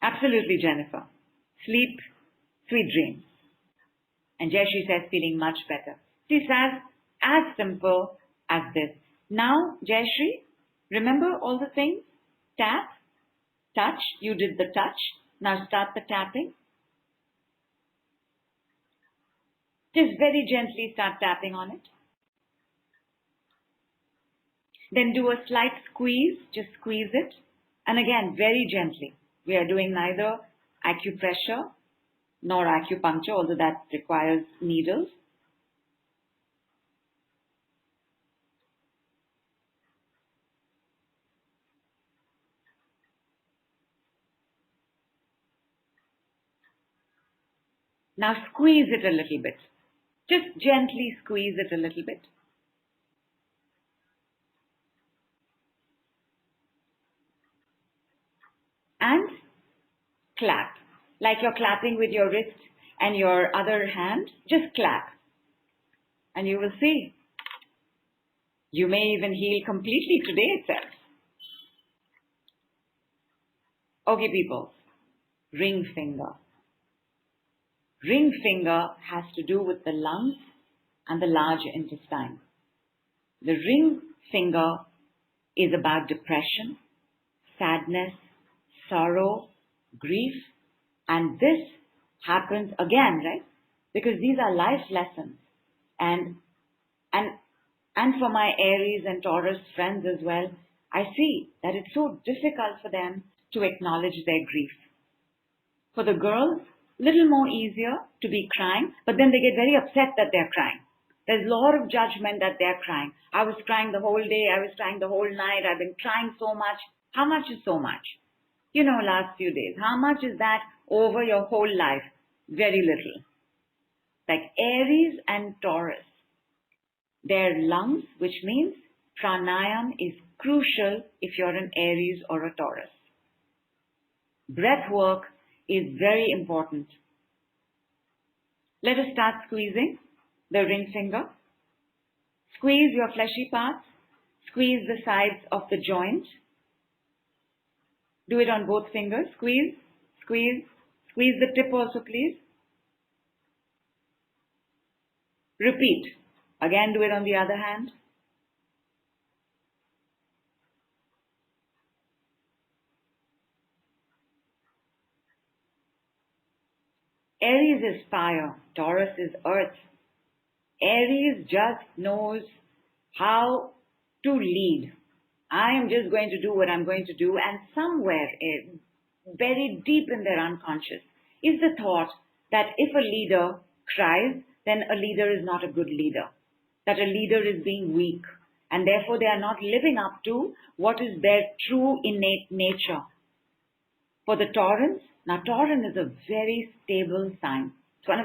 Absolutely, Jennifer. Sleep, sweet dreams. And Jayashree says, feeling much better. She says, as simple as this. Now, Jayashree, remember all the things? Tap, touch. You did the touch. Now start the tapping. Just very gently start tapping on it. Then do a slight squeeze. Just squeeze it. And again, very gently. We are doing neither acupressure nor acupuncture, although that requires needles. Now squeeze it a little bit. Just gently squeeze it a little bit. And clap. Like you're clapping with your wrist and your other hand, just clap. And you will see. You may even heal completely today itself. Okay, people. Ring finger. Ring finger has to do with the lungs and the large intestine. The ring finger is about depression, sadness, sorrow, grief, and this happens again, right? Because these are life lessons. And for my Aries and Taurus friends as well, I see that it's so difficult for them to acknowledge their grief. For the girls, little more easier to be crying, but then they get very upset that they're crying. There's a lot of judgment that they're crying. I was crying the whole day. I was crying the whole night. I've been crying so much. How much is so much? You know, last few days. How much is that over your whole life? Very little. Like Aries and Taurus. Their lungs, which means pranayam is crucial if you're an Aries or a Taurus. Breath work is very important. Let us start squeezing the ring finger. Squeeze your fleshy parts. Squeeze the sides of the joint. Do it on both fingers. Squeeze, squeeze, Squeeze the tip also, please. Repeat. Again, do it on the other hand. Aries is fire. Taurus is earth. Aries just knows how to lead. I am just going to do what I'm going to do, and somewhere very deep in their unconscious is the thought that if a leader cries, then a leader is not a good leader, that a leader is being weak, and therefore they are not living up to what is their true innate nature. For the Taurans, now Tauran is a very stable sign.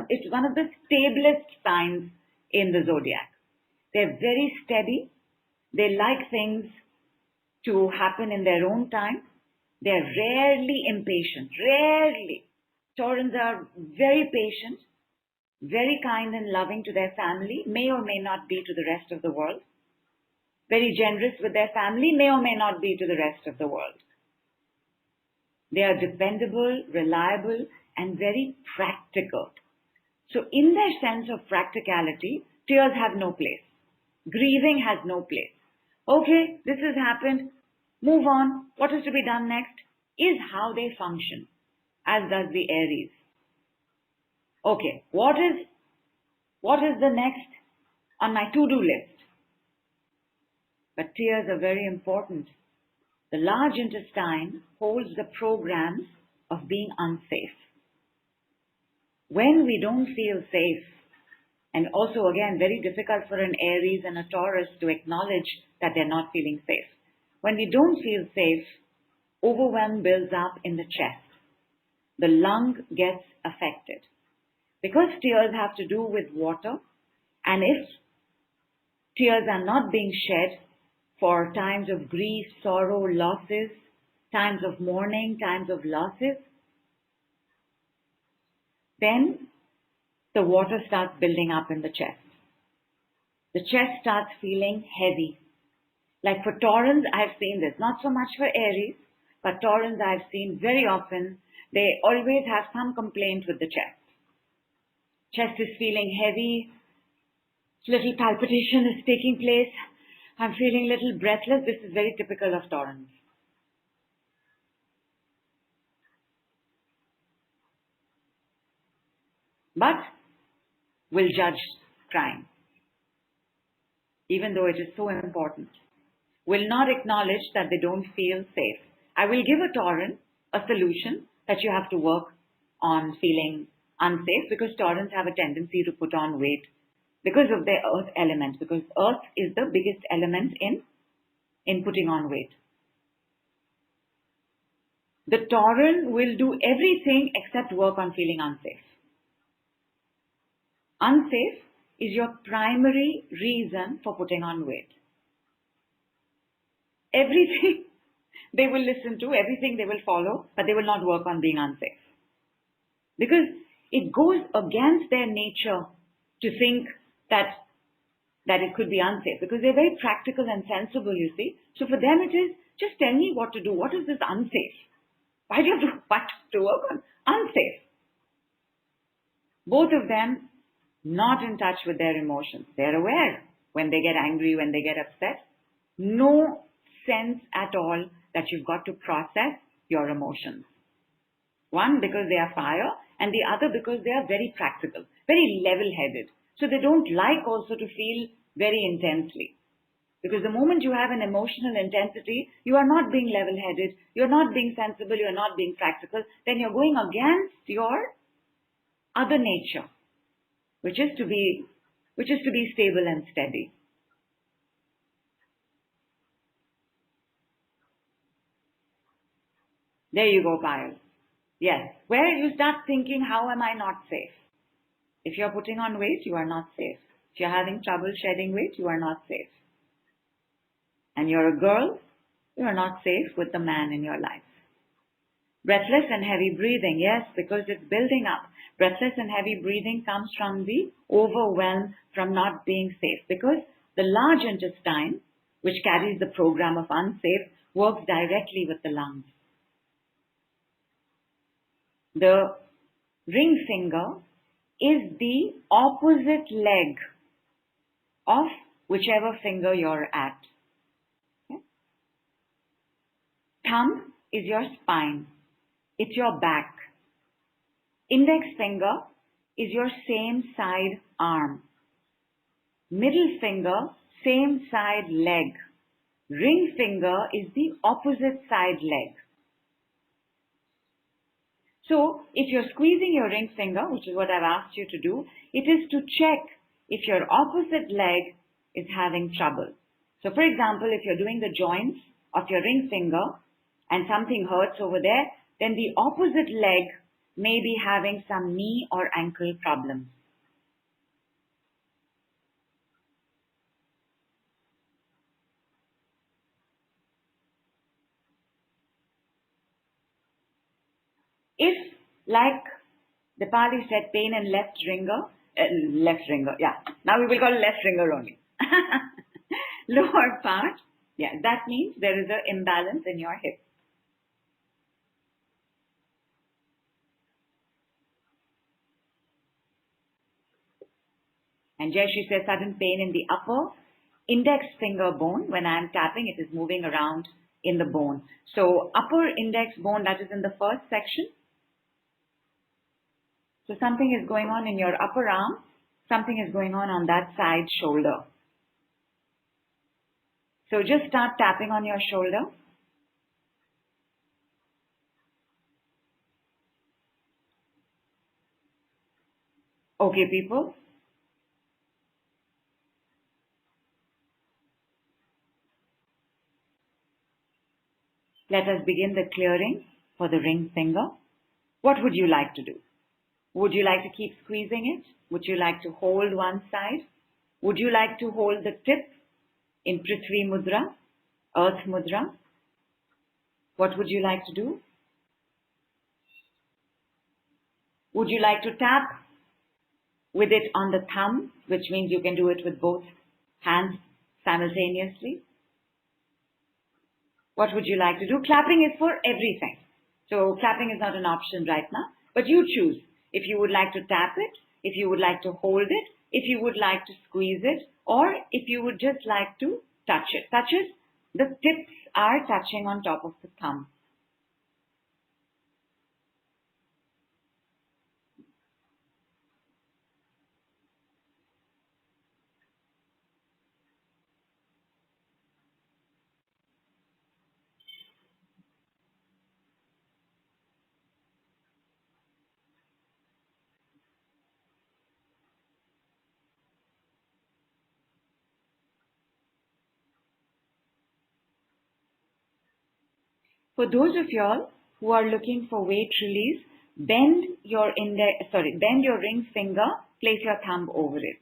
It's one of the stablest signs in the zodiac. They're very steady. They like things to happen in their own time. They're rarely impatient. Rarely. Taurans are very patient, very kind and loving to their family, may or may not be to the rest of the world. Very generous with their family, may or may not be to the rest of the world. They are dependable, reliable, and very practical. So in their sense of practicality, tears have no place. Grieving has no place. Okay, this has happened. Move on. What is to be done next is how they function, as does the Aries. Okay, what is the next on my to-do list? But tears are very important. The large intestine holds the programs of being unsafe. When we don't feel safe, and also again very difficult for an Aries and a Taurus to acknowledge that they're not feeling safe. When we don't feel safe, overwhelm builds up in the chest. The lung gets affected. Because tears have to do with water, and if tears are not being shed for times of grief, sorrow, losses, times of mourning, times of losses, then the water starts building up in the chest. The chest starts feeling heavy. Like for Taurans, I've seen this, not so much for Aries, but Taurans I've seen very often, they always have some complaint with the chest. Chest is feeling heavy, little palpitation is taking place, I'm feeling a little breathless. This is very typical of Taurans. But will judge crying, even though it is so important. Will not acknowledge that they don't feel safe. I will give a Tauran a solution that you have to work on feeling unsafe, because Taurans have a tendency to put on weight because of their earth element, because earth is the biggest element in putting on weight. The Tauran will do everything except work on feeling unsafe. Unsafe is your primary reason for putting on weight. Everything they will listen to, everything they will follow, but they will not work on being unsafe. Because it goes against their nature to think that it could be unsafe, because they're very practical and sensible, you see. So for them it is, just tell me what to do. What is this unsafe? Why do you have to work on unsafe? Both of them not in touch with their emotions. They're aware when they get angry, when they get upset. No sense at all that you've got to process your emotions. One, because they are fire, and the other because they are very practical, very level-headed. So they don't like also to feel very intensely. Because the moment you have an emotional intensity, you are not being level-headed, you're not being sensible, you're not being practical, then you're going against your other nature, which is to be stable and steady. There you go, Payal. Yes, where you start thinking, how am I not safe? If you're putting on weight, you are not safe. If you're having trouble shedding weight, you are not safe. And you're a girl, you are not safe with the man in your life. Breathless and heavy breathing, yes, because it's building up. Breathless and heavy breathing comes from the overwhelm, from not being safe, because the large intestine, which carries the program of unsafe, works directly with the lungs. The ring finger is the opposite leg of whichever finger you're at. Okay? Thumb is your spine. It's your back. Index finger is your same side arm. Middle finger, same side leg. Ring finger is the opposite side leg. So, if you're squeezing your ring finger, which is what I've asked you to do, it is to check if your opposite leg is having trouble. So, for example, if you're doing the joints of your ring finger and something hurts over there, then the opposite leg may be having some knee or ankle problems. If, like Dipali said, pain in left ringer, yeah, now we will call it left ringer only. Lower part, yeah, that means there is an imbalance in your hip. And Jayashree says sudden pain in the upper index finger bone. When I am tapping, it is moving around in the bone. So upper index bone, that is in the first section. So something is going on in your upper arm. Something is going on that side shoulder. So just start tapping on your shoulder. Okay, people. Let us begin the clearing for the ring finger. What would you like to do? Would you like to keep squeezing it? Would you like to hold one side? Would you like to hold the tip in Prithvi Mudra, Earth Mudra? What would you like to do? Would you like to tap with it on the thumb, which means you can do it with both hands simultaneously? What would you like to do? Clapping is for everything. So clapping is not an option right now, but you choose. If you would like to tap it, if you would like to hold it, if you would like to squeeze it, or if you would just like to touch it. Touches, the tips are touching on top of the thumb. For those of y'all who are looking for weight release, bend your ring finger, place your thumb over it.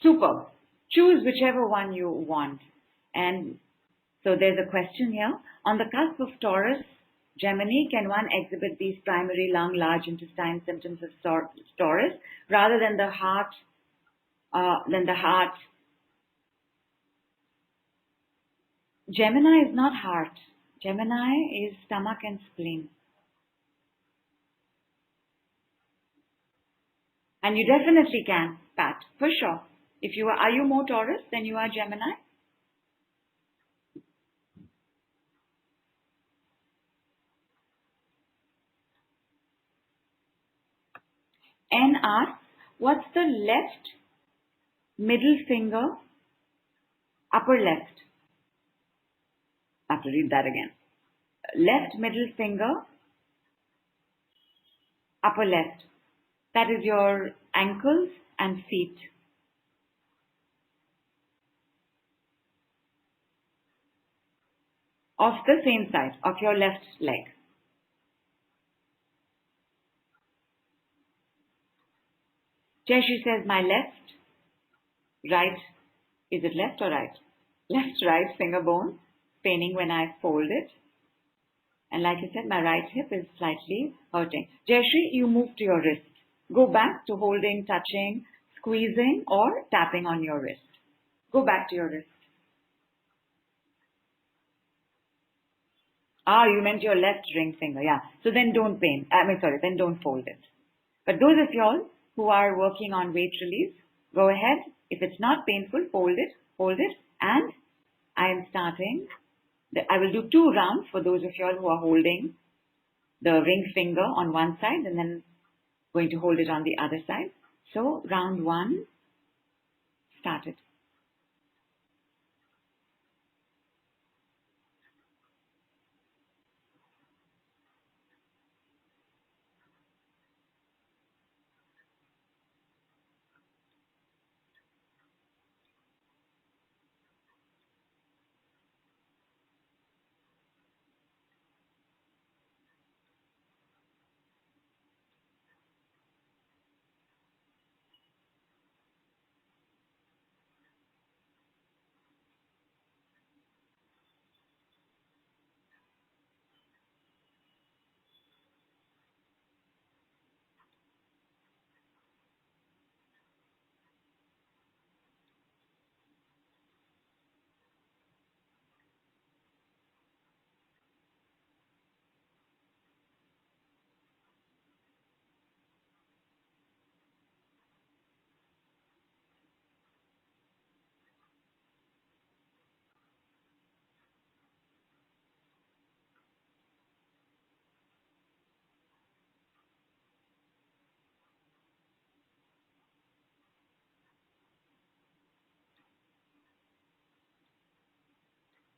Superb. Choose whichever one you want. And so there's a question here. On the cusp of Taurus, Gemini, can one exhibit these primary lung, large intestine symptoms of Taurus rather than the heart? Gemini is not heart. Gemini is stomach and spleen. And you definitely can, Pat, for sure. If you are you more Taurus than you are Gemini? N asks, what's the left middle finger, upper left? I have to read that again. Left middle finger, upper left. That is your ankles and feet. Of the same side, of your left leg. Jayashree says, my left, right, is it left or right? Left, right finger bone, paining when I fold it. And like I said, my right hip is slightly hurting. Jayashree, you move to your wrist. Go back to holding, touching, squeezing or tapping on your wrist. Go back to your wrist. Ah, you meant your left ring finger. Yeah. So then don't pain. Then don't fold it. But those of y'all who are working on weight release, go ahead. If it's not painful, hold it, and I am starting. I will do 2 rounds for those of y'all who are holding the ring finger on one side and then going to hold it on the other side. So round 1 started.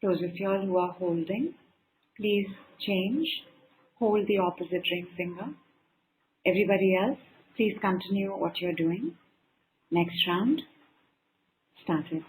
Those of y'all who are holding, please change. Hold the opposite ring finger. Everybody else, please continue what you're doing. Next round started.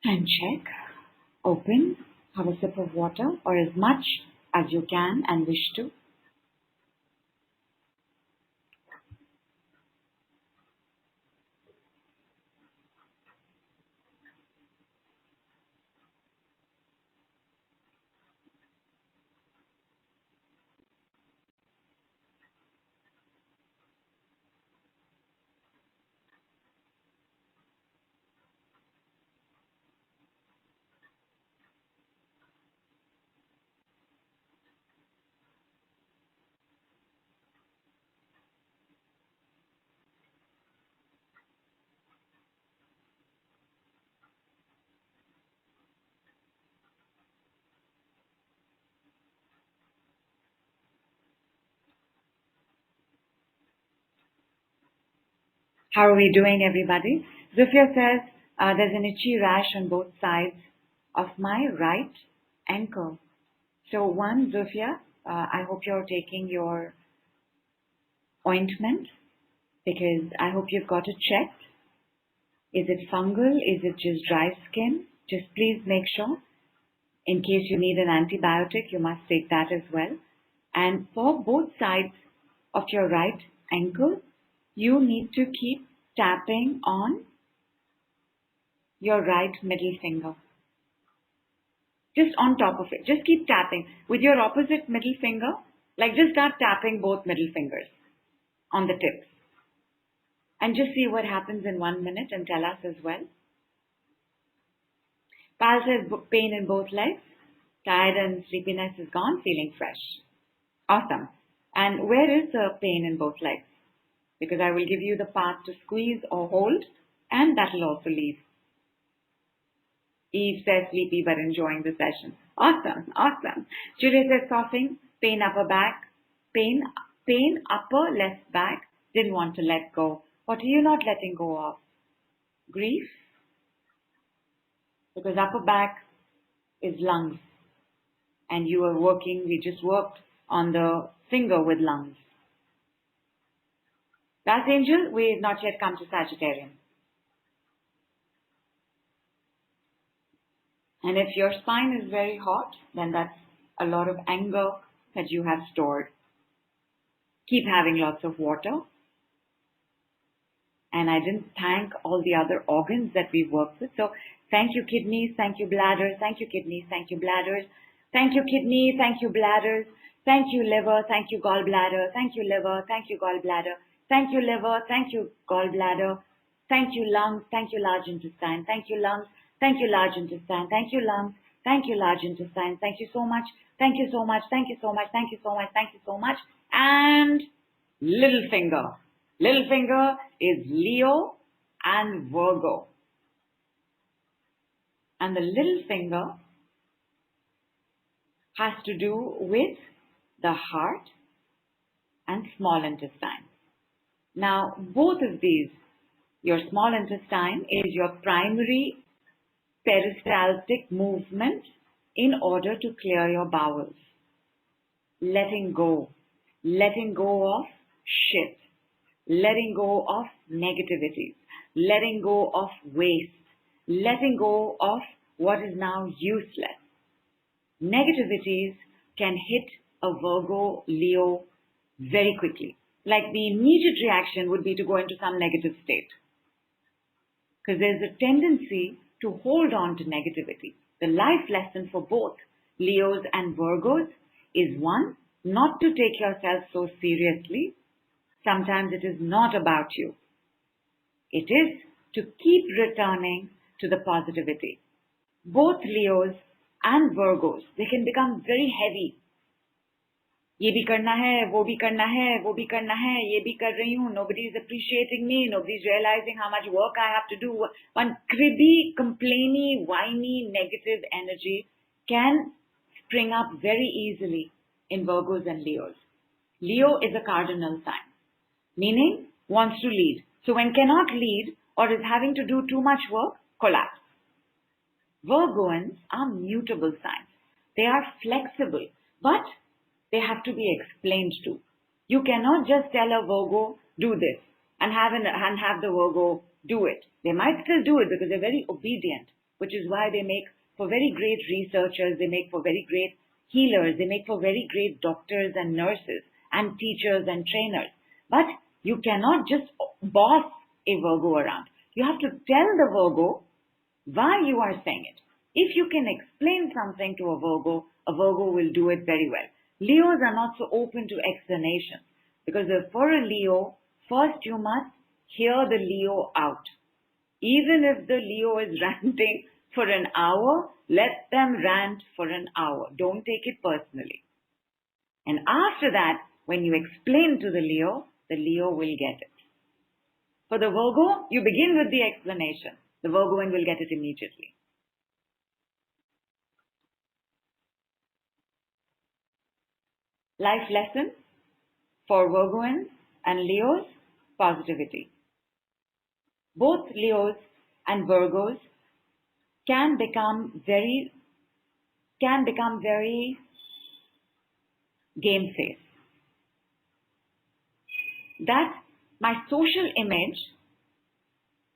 And check. Open. Have a sip of water or as much as you can and wish to. How are we doing, everybody? Zufia says, there's an itchy rash on both sides of my right ankle. So one, Zufia, I hope you're taking your ointment because I hope you've got it checked. Is it fungal? Is it just dry skin? Just please make sure. In case you need an antibiotic, you must take that as well. And for both sides of your right ankle, you need to keep tapping on your right middle finger. Just on top of it. Just keep tapping. With your opposite middle finger, like just start tapping both middle fingers on the tips. And just see what happens in 1 minute and tell us as well. Pal says pain in both legs. Tired and sleepiness is gone, feeling fresh. Awesome. And where is the pain in both legs? Because I will give you the part to squeeze or hold, and that will also leave. Eve says sleepy but enjoying the session. Awesome, awesome. Julia says coughing, pain upper back, pain upper left back, didn't want to let go. What are you not letting go of? Grief? Because upper back is lungs. And we just worked on the finger with lungs. That's Angel, we have not yet come to Sagittarian. And if your spine is very hot, then that's a lot of anger that you have stored. Keep having lots of water. And I didn't thank all the other organs that we've worked with. So thank you kidneys, thank you bladders, thank you kidneys, thank you bladders, thank you kidneys, thank you bladders, thank you liver, thank you gallbladder, thank you liver, thank you gallbladder, thank you liver, thank you gallbladder, thank you lungs, thank you large intestine, thank you lungs, thank you large intestine, thank you lungs, thank you large intestine, thank you so much, thank you so much, thank you so much, thank you so much, thank you so much, and little finger. Little finger is Leo and Virgo. And the little finger has to do with the heart and small intestine. Now, both of these, your small intestine is your primary peristaltic movement in order to clear your bowels. Letting go of shit. Letting go of negativities, letting go of waste, letting go of what is now useless. Negativities can hit a Virgo, Leo very quickly. Like the immediate reaction would be to go into some negative state. Because there's a tendency to hold on to negativity. The life lesson for both Leos and Virgos is one, not to take yourself so seriously. Sometimes it is not about you. It is to keep returning to the positivity. Both Leos and Virgos, they can become very heavy. ये भी करना है, वो भी करना है, वो भी करना है, ये भी कर रही हूँ. Nobody is appreciating me. Nobody is realizing how much work I have to do. One cribby, complainy, whiny, negative energy can spring up very easily in Virgos and Leos. Leo is a cardinal sign. Meaning, wants to lead. So when cannot lead or is having to do too much work, collapse. Virgoans are mutable signs. They are flexible, but they have to be explained to. You cannot just tell a Virgo, do this, and have the Virgo do it. They might still do it because they're very obedient, which is why they make for very great researchers, they make for very great healers, they make for very great doctors and nurses and teachers and trainers. But you cannot just boss a Virgo around. You have to tell the Virgo why you are saying it. If you can explain something to a Virgo will do it very well. Leos are not so open to explanations because for a Leo, first you must hear the Leo out. Even if the Leo is ranting for an hour, let them rant for an hour. Don't take it personally. And after that, when you explain to the Leo will get it. For the Virgo, you begin with the explanation. The Virgoan will get it immediately. Life lesson for Virgoans and Leos, positivity. both Leos and Virgos can become very game face. That my social image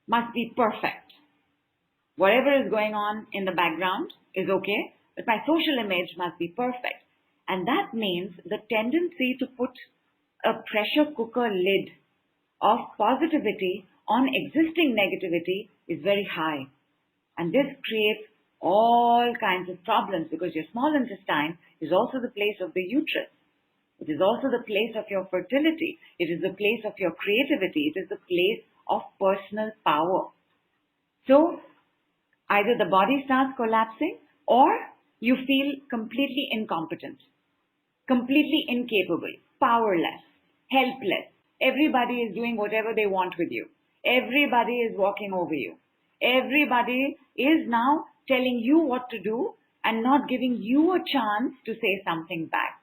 must be perfect. Whatever is going on in the background is okay, but my social image must be perfect. And that means the tendency to put a pressure cooker lid of positivity on existing negativity is very high. And this creates all kinds of problems because your small intestine is also the place of the uterus. It is also the place of your fertility. It is the place of your creativity. It is the place of personal power. So either the body starts collapsing or you feel completely incompetent, completely incapable, powerless, helpless. Everybody is doing whatever they want with you. Everybody is walking over you. Everybody is now telling you what to do and not giving you a chance to say something back.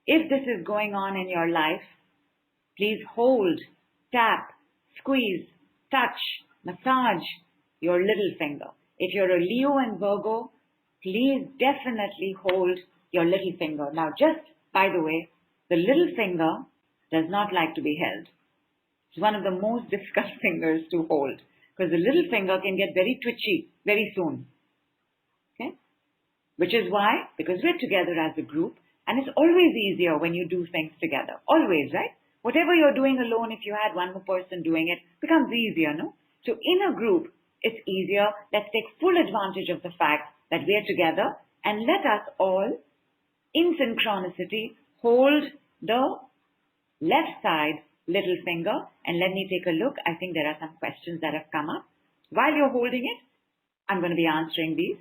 If this is going on in your life, please hold, tap, squeeze, touch, massage your little finger. If you're a Leo and Virgo, please definitely hold your little finger. Now, just by the way, the little finger does not like to be held. It's one of the most difficult fingers to hold because the little finger can get very twitchy very soon. Okay? Which is why, because we're together as a group, and it's always easier when you do things together. Always, right? Whatever you're doing alone, if you had one more person doing it, becomes easier, no? So in a group, it's easier. Let's take full advantage of the fact that we're together and let us all, in synchronicity, hold the left side little finger. And let me take a look. I think there are some questions that have come up. While you're holding it, I'm going to be answering these.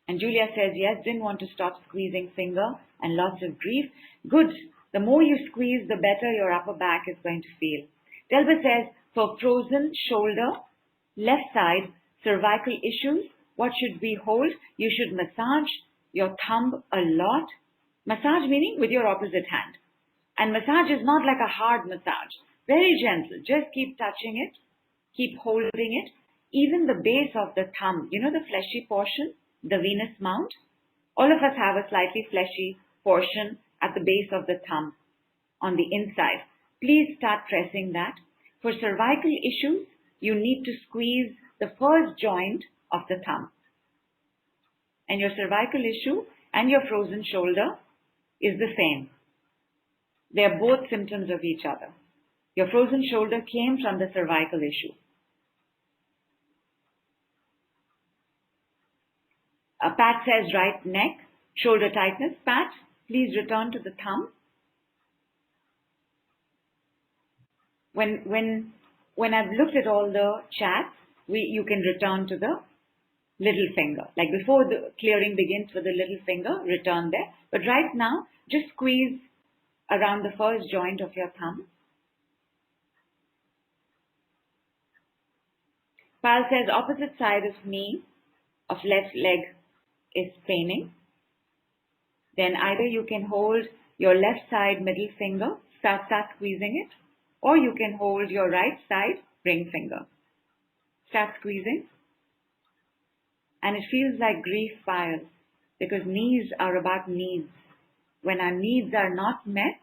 And Julia says, yes, didn't want to stop squeezing finger and lots of grief. Good. The more you squeeze, the better your upper back is going to feel. Delbert says, for frozen shoulder, left side, cervical issues, what should we hold? You should massage your thumb a lot. Massage meaning with your opposite hand. And massage is not like a hard massage. Very gentle. Just keep touching it. Keep holding it. Even the base of the thumb, you know the fleshy portion? The Venus mount. All of us have a slightly fleshy portion at the base of the thumb on the inside. Please start pressing that. For cervical issues, you need to squeeze the first joint of the thumb. And your cervical issue and your frozen shoulder is the same. They are both symptoms of each other. Your frozen shoulder came from the cervical issue. Pat says right neck, shoulder tightness. Pat, please return to the thumb. When I've looked at all the chats, you can return to the little finger. Like before the clearing begins with the little finger, return there. But right now, just squeeze around the first joint of your thumb. Pal says opposite side of knee of left leg is paining. Then either you can hold your left side middle finger, start squeezing it, or you can hold your right side ring finger. Start squeezing. And it feels like grief piles because knees are about needs. When our needs are not met,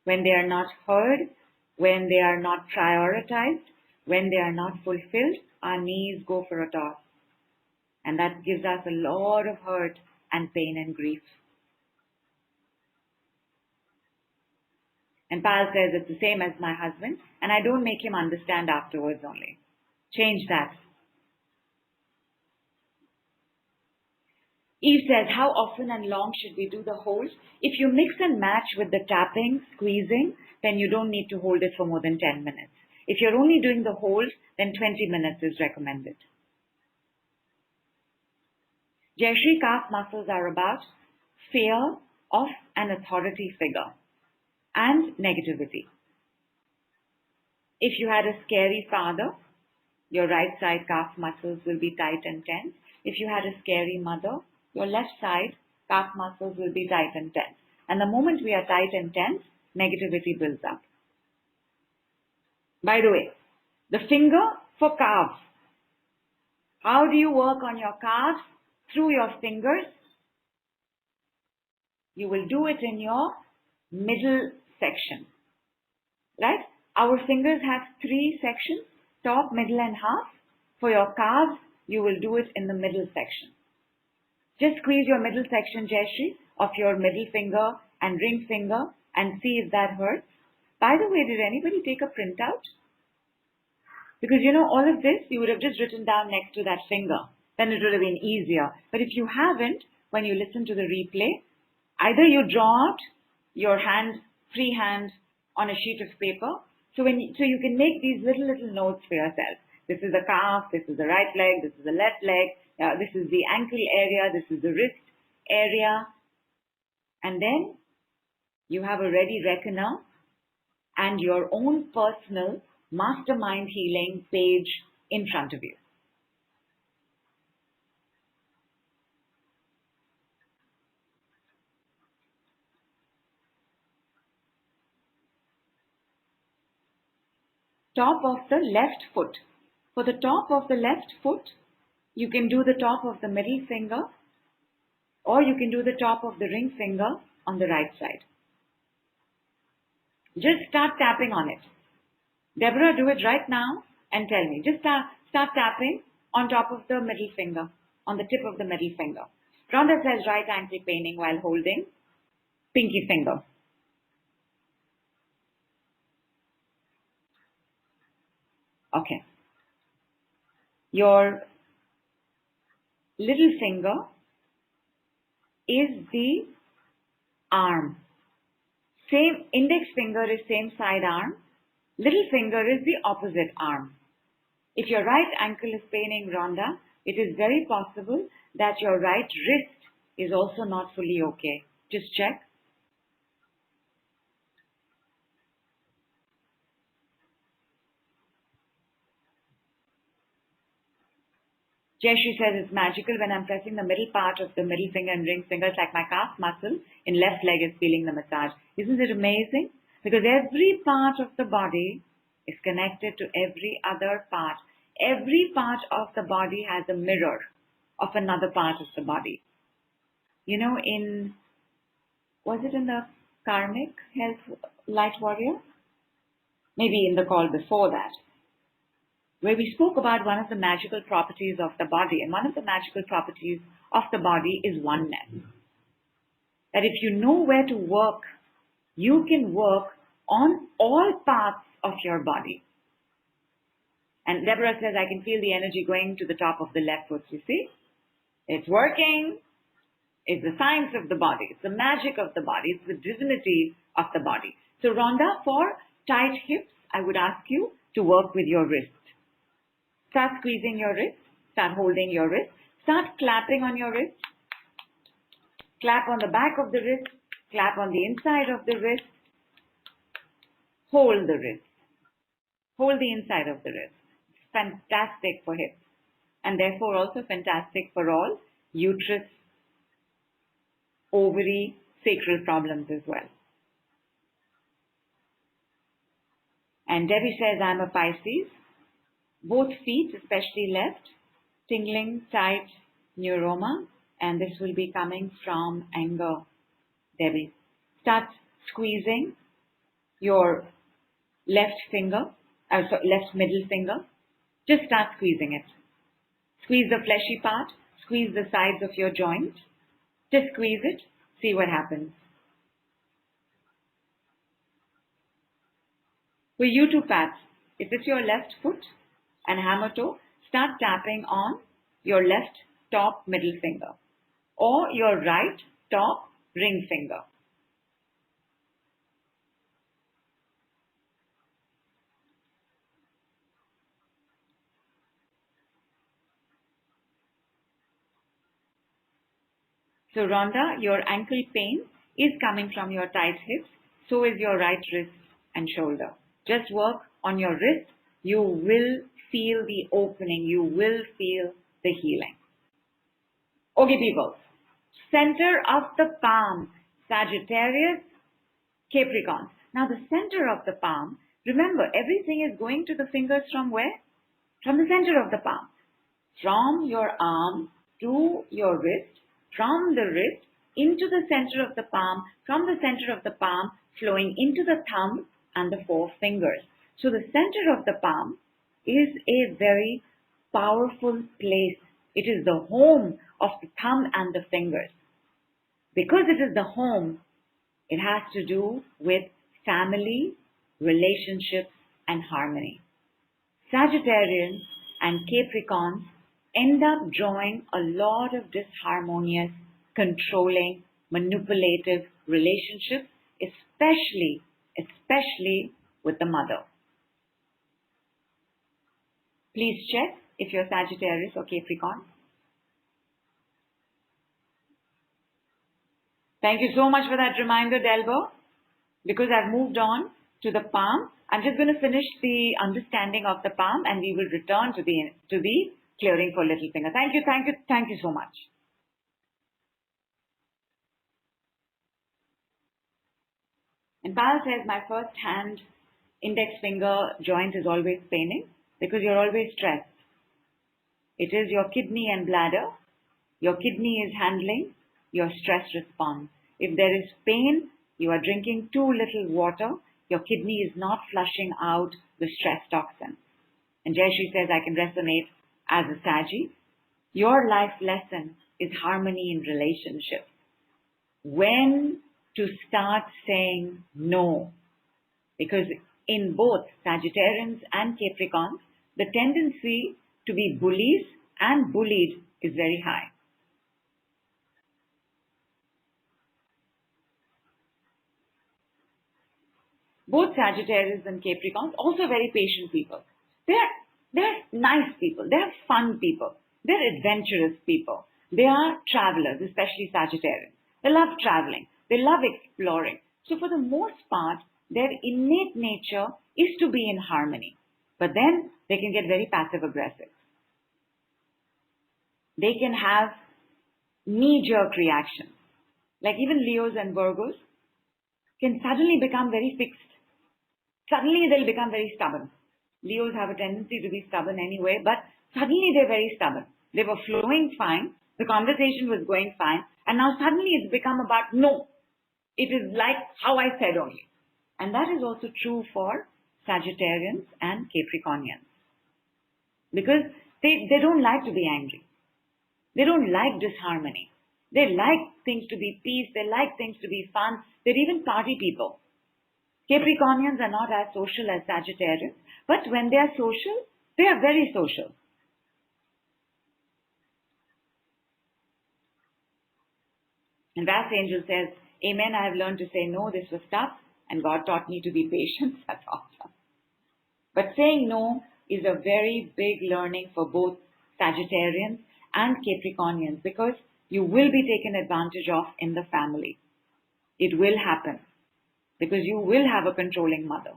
when they are not heard, when they are not prioritized, when they are not fulfilled, our knees go for a toss. And that gives us a lot of hurt and pain and grief. And Pal says it's the same as my husband, and I don't make him understand afterwards only. Change that. Eve says, how often and long should we do the hold? If you mix and match with the tapping, squeezing, then you don't need to hold it for more than 10 minutes. If you're only doing the hold, then 20 minutes is recommended. Jayashri, calf muscles are about fear of an authority figure and negativity. If you had a scary father, your right side calf muscles will be tight and tense. If you had a scary mother, your left side calf muscles will be tight and tense. And the moment we are tight and tense, negativity builds up. By the way, the finger for calves. How do you work on your calves? Through your fingers. You will do it in your middle section, right? Our fingers have 3 sections, top, middle and half. For your calves, you will do it in the middle section. Just squeeze your middle section, Jayashree, of your middle finger and ring finger and see if that hurts. By the way, did anybody take a printout? Because you know, all of this, you would have just written down next to that finger. Then it would have been easier. But if you haven't, when you listen to the replay, either you draw out your hand, free hand on a sheet of paper. So you can make these little notes for yourself. This is the calf, this is the right leg, this is the left leg, this is the ankle area, this is the wrist area. And then you have a ready reckoner and your own personal mastermind healing page in front of you. Top of the left foot. For the top of the left foot, you can do the top of the middle finger or you can do the top of the ring finger on the right side. Just start tapping on it. Deborah, do it right now and tell me. Just start tapping on top of the middle finger, on the tip of the middle finger. Rhonda says right ankle paining while holding pinky finger. Okay. Your little finger is the arm. Same index finger is same side arm. Little finger is the opposite arm. If your right ankle is paining, Rhonda, it is very possible that your right wrist is also not fully okay. Just check. Jayashree says it's magical when I'm pressing the middle part of the middle finger and ring finger. It's like my calf muscle in left leg is feeling the massage. Isn't it amazing? Because every part of the body is connected to every other part. Every part of the body has a mirror of another part of the body. You know, was it in the Karmic Health Light Warrior? Maybe in the call before that, where we spoke about one of the magical properties of the body. And one of the magical properties of the body is oneness. That if you know where to work, you can work on all parts of your body. And Deborah says, I can feel the energy going to the top of the left foot. You see? It's working. It's the science of the body. It's the magic of the body. It's the divinity of the body. So Rhonda, for tight hips, I would ask you to work with your wrist. Start squeezing your wrist. Start holding your wrist. Start clapping on your wrist. Clap on the back of the wrist. Clap on the inside of the wrist. Hold the wrist. Hold the inside of the wrist. It's fantastic for hips. And therefore also fantastic for all uterus, ovary, sacral problems as well. And Debbie says, I'm a Pisces. Both feet, especially left, tingling, tight, neuroma, and this will be coming from anger, Debbie. Start squeezing your left finger, left middle finger. Just start squeezing it. Squeeze the fleshy part, squeeze the sides of your joint. Just squeeze it, see what happens. For you to pat, if it's your left foot and hammer toe, start tapping on your left top middle finger or your right top ring finger. So Rhonda, your ankle pain is coming from your tight hips. So is your right wrist and shoulder. Just work on your wrist. You will feel the opening. You will feel the healing. Okay, people. Center of the palm, Sagittarius, Capricorns. Now, the center of the palm, Remember, everything is going to the fingers from where? From the center of the palm. From your arm to your wrist, from the wrist into the center of the palm, from the center of the palm flowing into the thumb and the four fingers. So the center of the palm is a very powerful place. It is the home of the thumb and the fingers. Because it is the home, it has to do with family, relationships, and harmony. Sagittarians and Capricorns end up drawing a lot of disharmonious, controlling, manipulative relationships, especially with the mother. Please check if you're Sagittarius or Capricorn. Thank you so much for that reminder, Delbert. Because I've moved on to the palm, I'm just going to finish the understanding of the palm and we will return to the clearing for little finger. Thank you so much. And Pal says, my first hand index finger joint is always paining because you're always stressed. It is your kidney and bladder. Your kidney is handling your stress response. If there is pain, you are drinking too little water. Your kidney is not flushing out the stress toxin. And Jayashree says, I can resonate as a Saggy. Your life lesson is harmony in relationships. When to start saying no. Because in both Sagittarians and Capricorns, the tendency to be bullies and bullied is very high. Both Sagittarius and Capricorns, also very patient people. They're nice people. They're fun people. They're adventurous people. They are travelers, especially Sagittarians. They love traveling. They love exploring. So for the most part, their innate nature is to be in harmony. But then they can get very passive aggressive. They can have knee-jerk reactions. Like even Leos and Virgos can suddenly become very fixed. Suddenly they'll become very stubborn. Leos have a tendency to be stubborn anyway, but suddenly they're very stubborn. They were flowing fine. The conversation was going fine. And now suddenly it's become about no. It is like how I said only. And that is also true for Sagittarians and Capricornians. Because they don't like to be angry. They don't like disharmony. They like things to be peace. They like things to be fun. They're even party people. Capricornians are not as social as Sagittarians, but when they are social, they are very social. And Vast Angel says, Amen, I have learned to say no, this was tough, and God taught me to be patient. That's awesome. But saying no is a very big learning for both Sagittarians and Capricornians because you will be taken advantage of in the family. It will happen because you will have a controlling mother.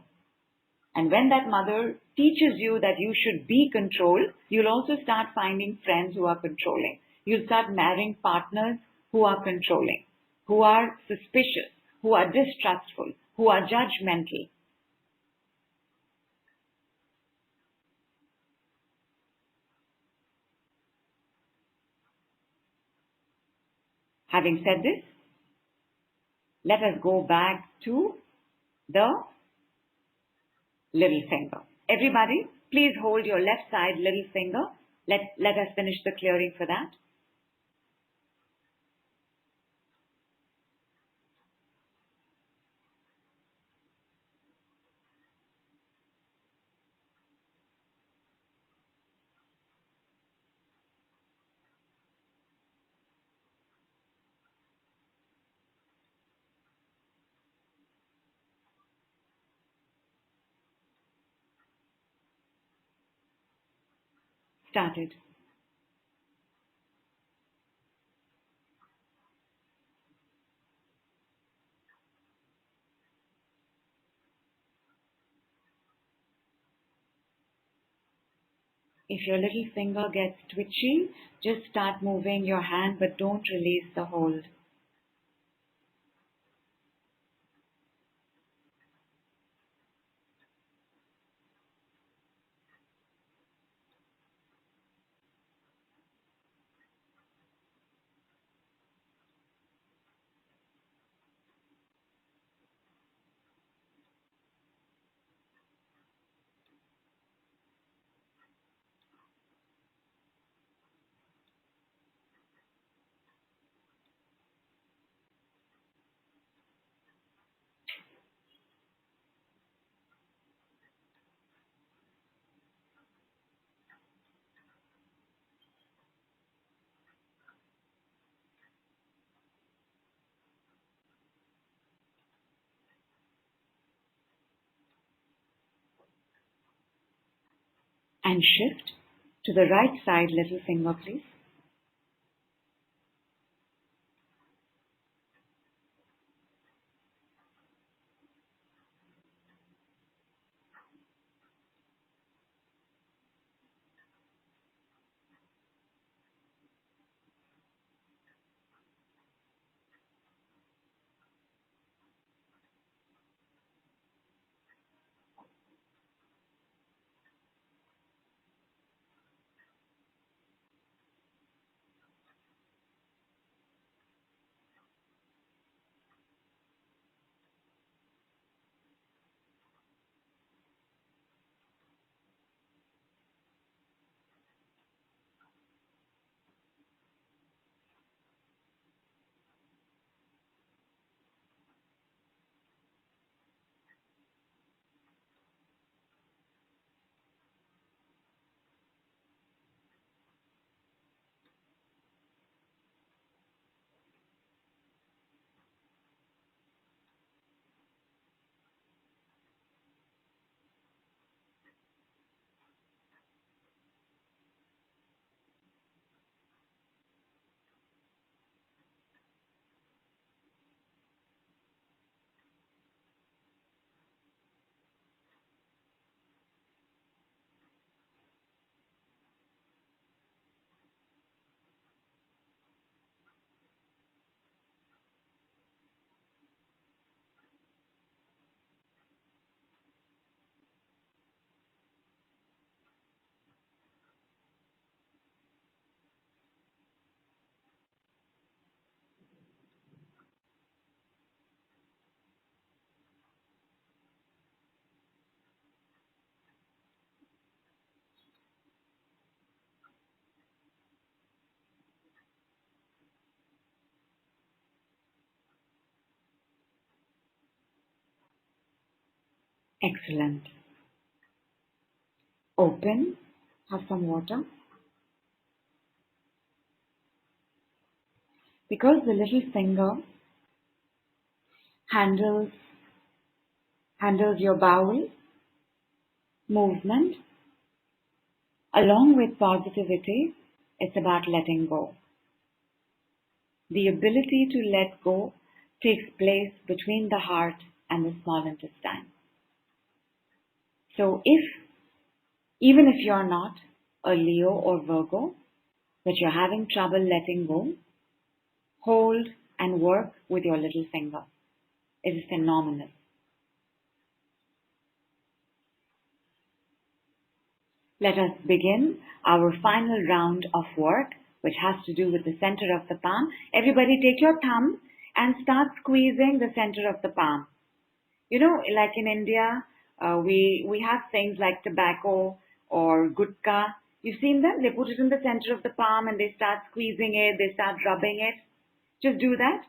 And when that mother teaches you that you should be controlled, you'll also start finding friends who are controlling. You'll start marrying partners who are controlling, who are suspicious, who are distrustful, who are judgmental. Having said this, let us go back to the little finger. Everybody, please hold your left side little finger. Let us finish the clearing for that. Started. If your little finger gets twitchy, just start moving your hand, but don't release the hold. and shift to the right side little finger, please. Excellent. Open, have some water. Because the little finger handles your bowel movement, along with positivity, it's about letting go. The ability to let go takes place between the heart and the small intestine. So even if you're not a Leo or Virgo, but you're having trouble letting go, hold and work with your little finger. It is phenomenal. Let us begin our final round of work, which has to do with the center of the palm. Everybody take your thumb and start squeezing the center of the palm. You know, like in India, we have things like tobacco or gutka. You've seen them? They put it in the center of the palm and they start squeezing it, they start rubbing it. Just do that.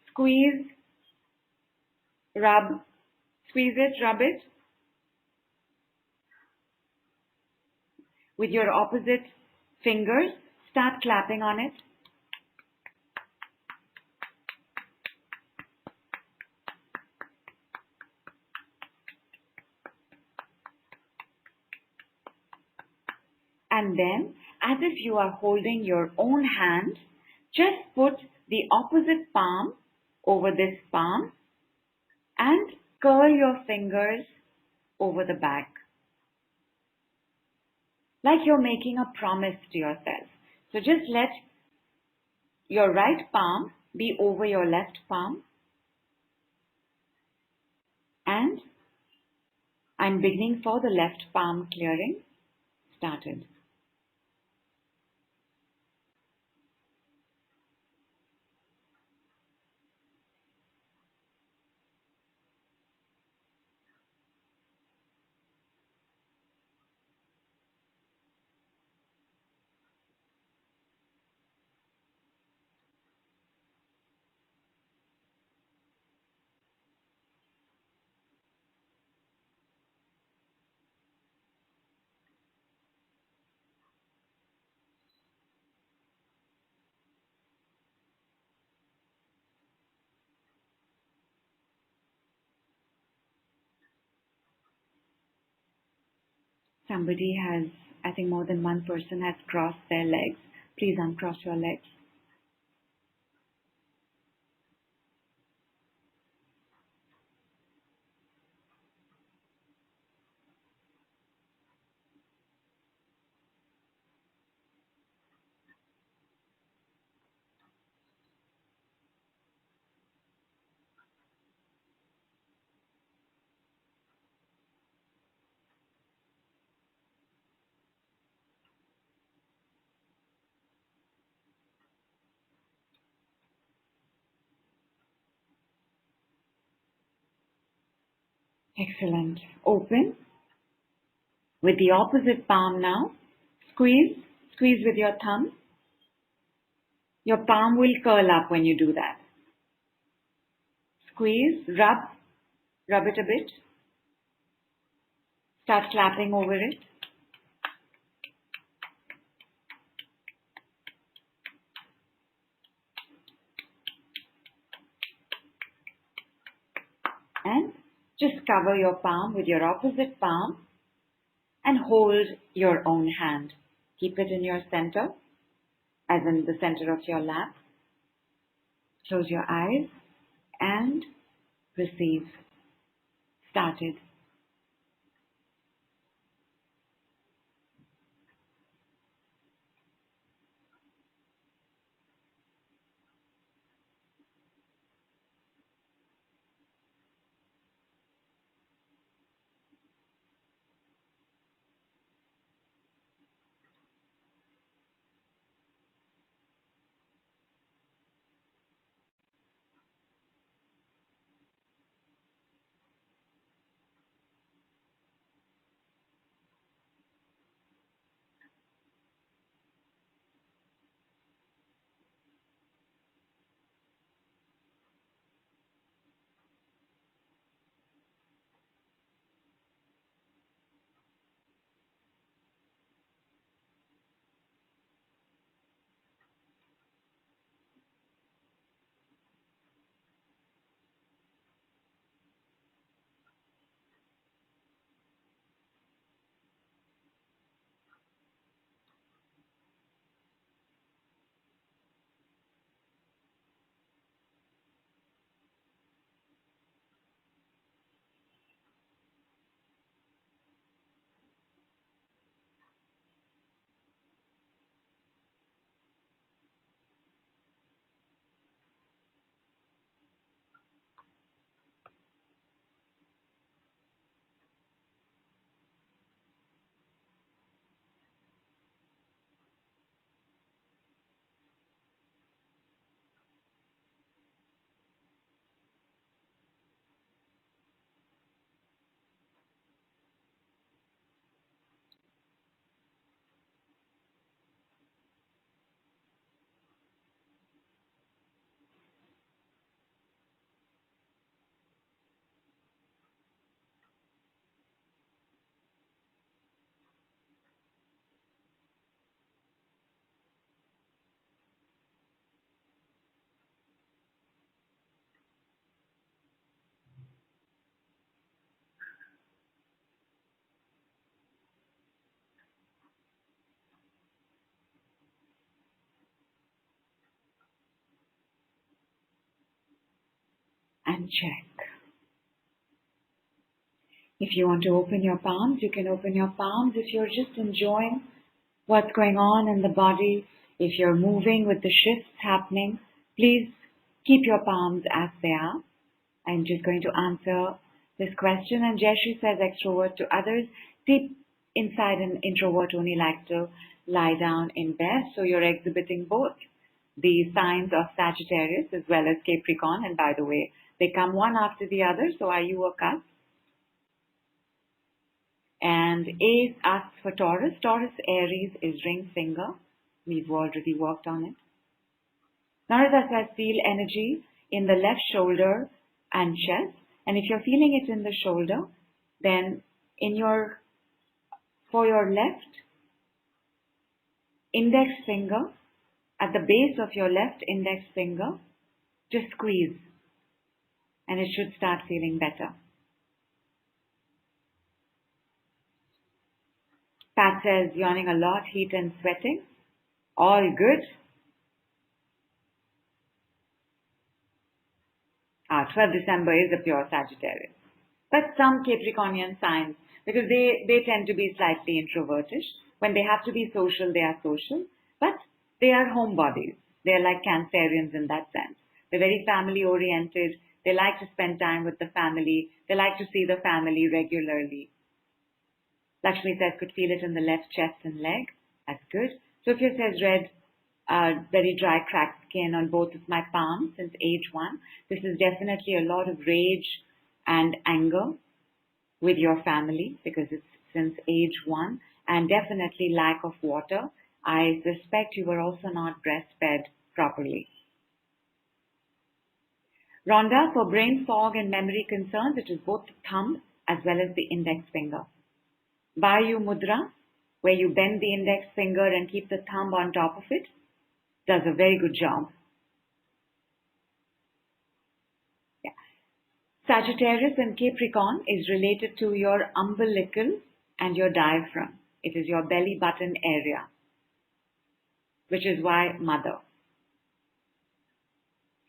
Squeeze, rub, squeeze it, rub it. With your opposite fingers, start clapping on it. And then, as if you are holding your own hand, just put the opposite palm over this palm and curl your fingers over the back. Like you're making a promise to yourself. So just let your right palm be over your left palm. And I'm beginning for the left palm clearing. Started. Somebody has I think more than one person has crossed their legs. Please uncross your legs. Excellent. Open. With the opposite palm now, squeeze with your thumb. Your palm will curl up when you do that. Squeeze, rub it a bit. Start clapping over it. And just cover your palm with your opposite palm and hold your own hand. Keep it in your center, as in the center of your lap. Close your eyes and receive. Started. And check. If you want to open your palms, you can open your palms. If you're just enjoying what's going on in the body, if you're moving with the shifts happening, please keep your palms as they are. I'm just going to answer this question. And Jeshri says extrovert to others. Deep inside, an introvert only likes to lie down in bed. So you're exhibiting both the signs of Sagittarius as well as Capricorn. And by the way, they come one after the other. So are you a cusp? And Ace asks for Taurus. Taurus Aries is ring finger. We've already worked on it. Narada says feel energy in the left shoulder and chest. And if you're feeling it in the shoulder, then for your left index finger, at the base of your left index finger, just squeeze. And it should start feeling better. Pat says, yawning a lot, heat and sweating. All good. 12th December is a pure Sagittarius. But some Capricornian signs, because they tend to be slightly introvertish. When they have to be social, they are social. But they are homebodies. They are like Cancerians in that sense. They're very family oriented. They like to spend time with the family. They like to see the family regularly. Lakshmi says, could feel it in the left chest and leg. That's good. Sophia says, red, very dry, cracked skin on both of my palms since age 1. This is definitely a lot of rage and anger with your family because it's since age 1, and definitely lack of water. I suspect you were also not breastfed properly. Rhonda, for brain fog and memory concerns, it is both the thumb as well as the index finger. Vayu Mudra, where you bend the index finger and keep the thumb on top of it, does a very good job. Yeah. Sagittarius and Capricorn is related to your umbilical and your diaphragm. It is your belly button area, which is why mother.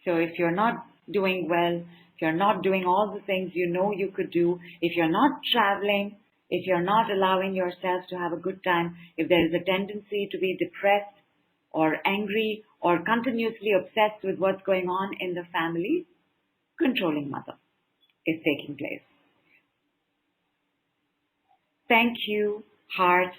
So if you're not doing well, if you're not doing all the things you know you could do, if you're not traveling, if you're not allowing yourself to have a good time, if there is a tendency to be depressed or angry or continuously obsessed with what's going on in the family, controlling mother is taking place. Thank you, heart.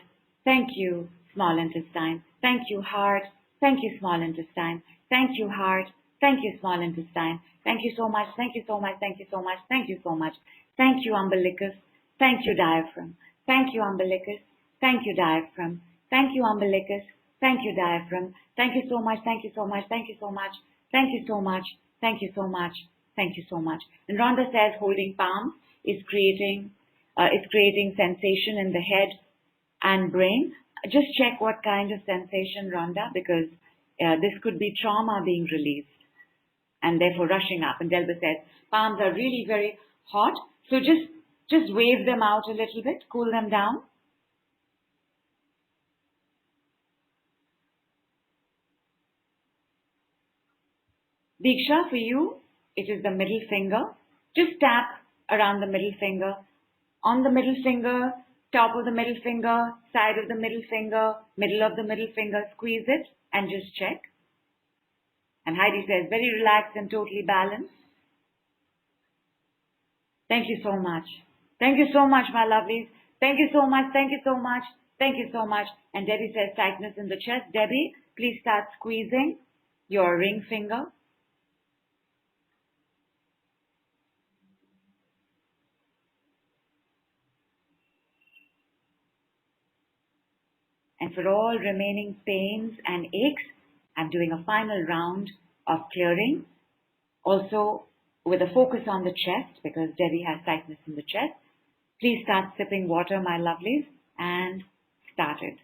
Thank you, small intestine. Thank you, heart. Thank you, small intestine. Thank you, heart. Thank you, small intestine. Thank you so much. Thank you so much. Thank you so much. Thank you so much. Thank you, umbilicus. Thank you, diaphragm. Thank you, umbilicus. Thank you, diaphragm. Thank you, umbilicus. Thank you, diaphragm. Thank you so much. Thank you so much. Thank you so much. Thank you so much. Thank you so much. Thank you so much. And Rhonda says holding palms is creating sensation in the head and brain. Just check what kind of sensation, Rhonda, because this could be trauma being released and therefore rushing up. And Delba says palms are really very hot, so just wave them out a little bit, cool them down. Diksha, for you, it is the middle finger. Just tap around the middle finger, on the middle finger, top of the middle finger, side of the middle finger, middle of the middle finger, squeeze it and just check. And Heidi says, very relaxed and totally balanced. Thank you so much. Thank you so much, my lovelies. Thank you so much. Thank you so much. Thank you so much. And Debbie says, tightness in the chest. Debbie, please start squeezing your ring finger. And for all remaining pains and aches, I'm doing a final round of clearing. Also with a focus on the chest, because Debbie has tightness in the chest. Please start sipping water, my lovelies, and start it.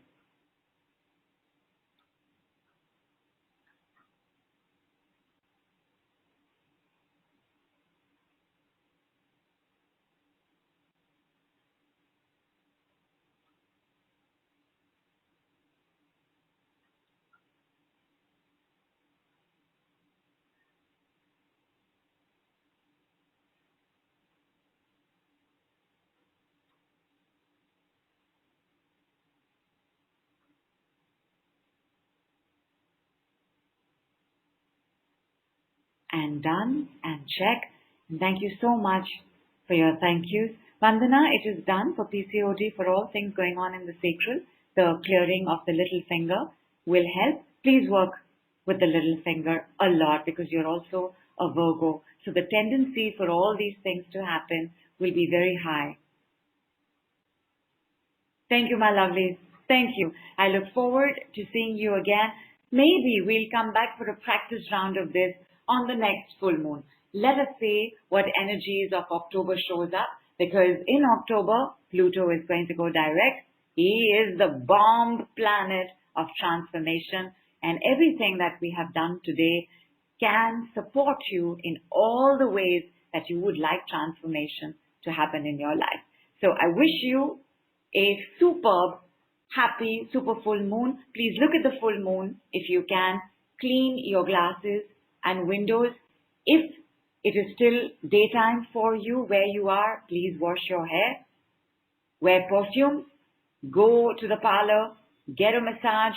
And done, and check. And thank you so much for your thank yous. Vandana, it is done for PCOD, for all things going on in the sacral. The clearing of the little finger will help. Please work with the little finger a lot because you're also a Virgo. So the tendency for all these things to happen will be very high. Thank you, my lovelies. Thank you. I look forward to seeing you again. Maybe we'll come back for a practice round of this on the next full moon. Let us see what energies of October shows up, because in October, Pluto is going to go direct. He is the bomb planet of transformation, and everything that we have done today can support you in all the ways that you would like transformation to happen in your life. So I wish you a superb happy super full moon. Please look at the full moon if you can. Clean your glasses and windows. If it is still daytime for you where you are, please wash your hair. Wear perfume. Go to the parlor. Get a massage.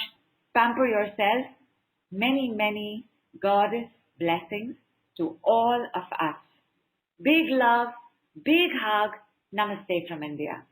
Pamper yourself. Many, many goddess blessings to all of us. Big love, big hug. Namaste from India.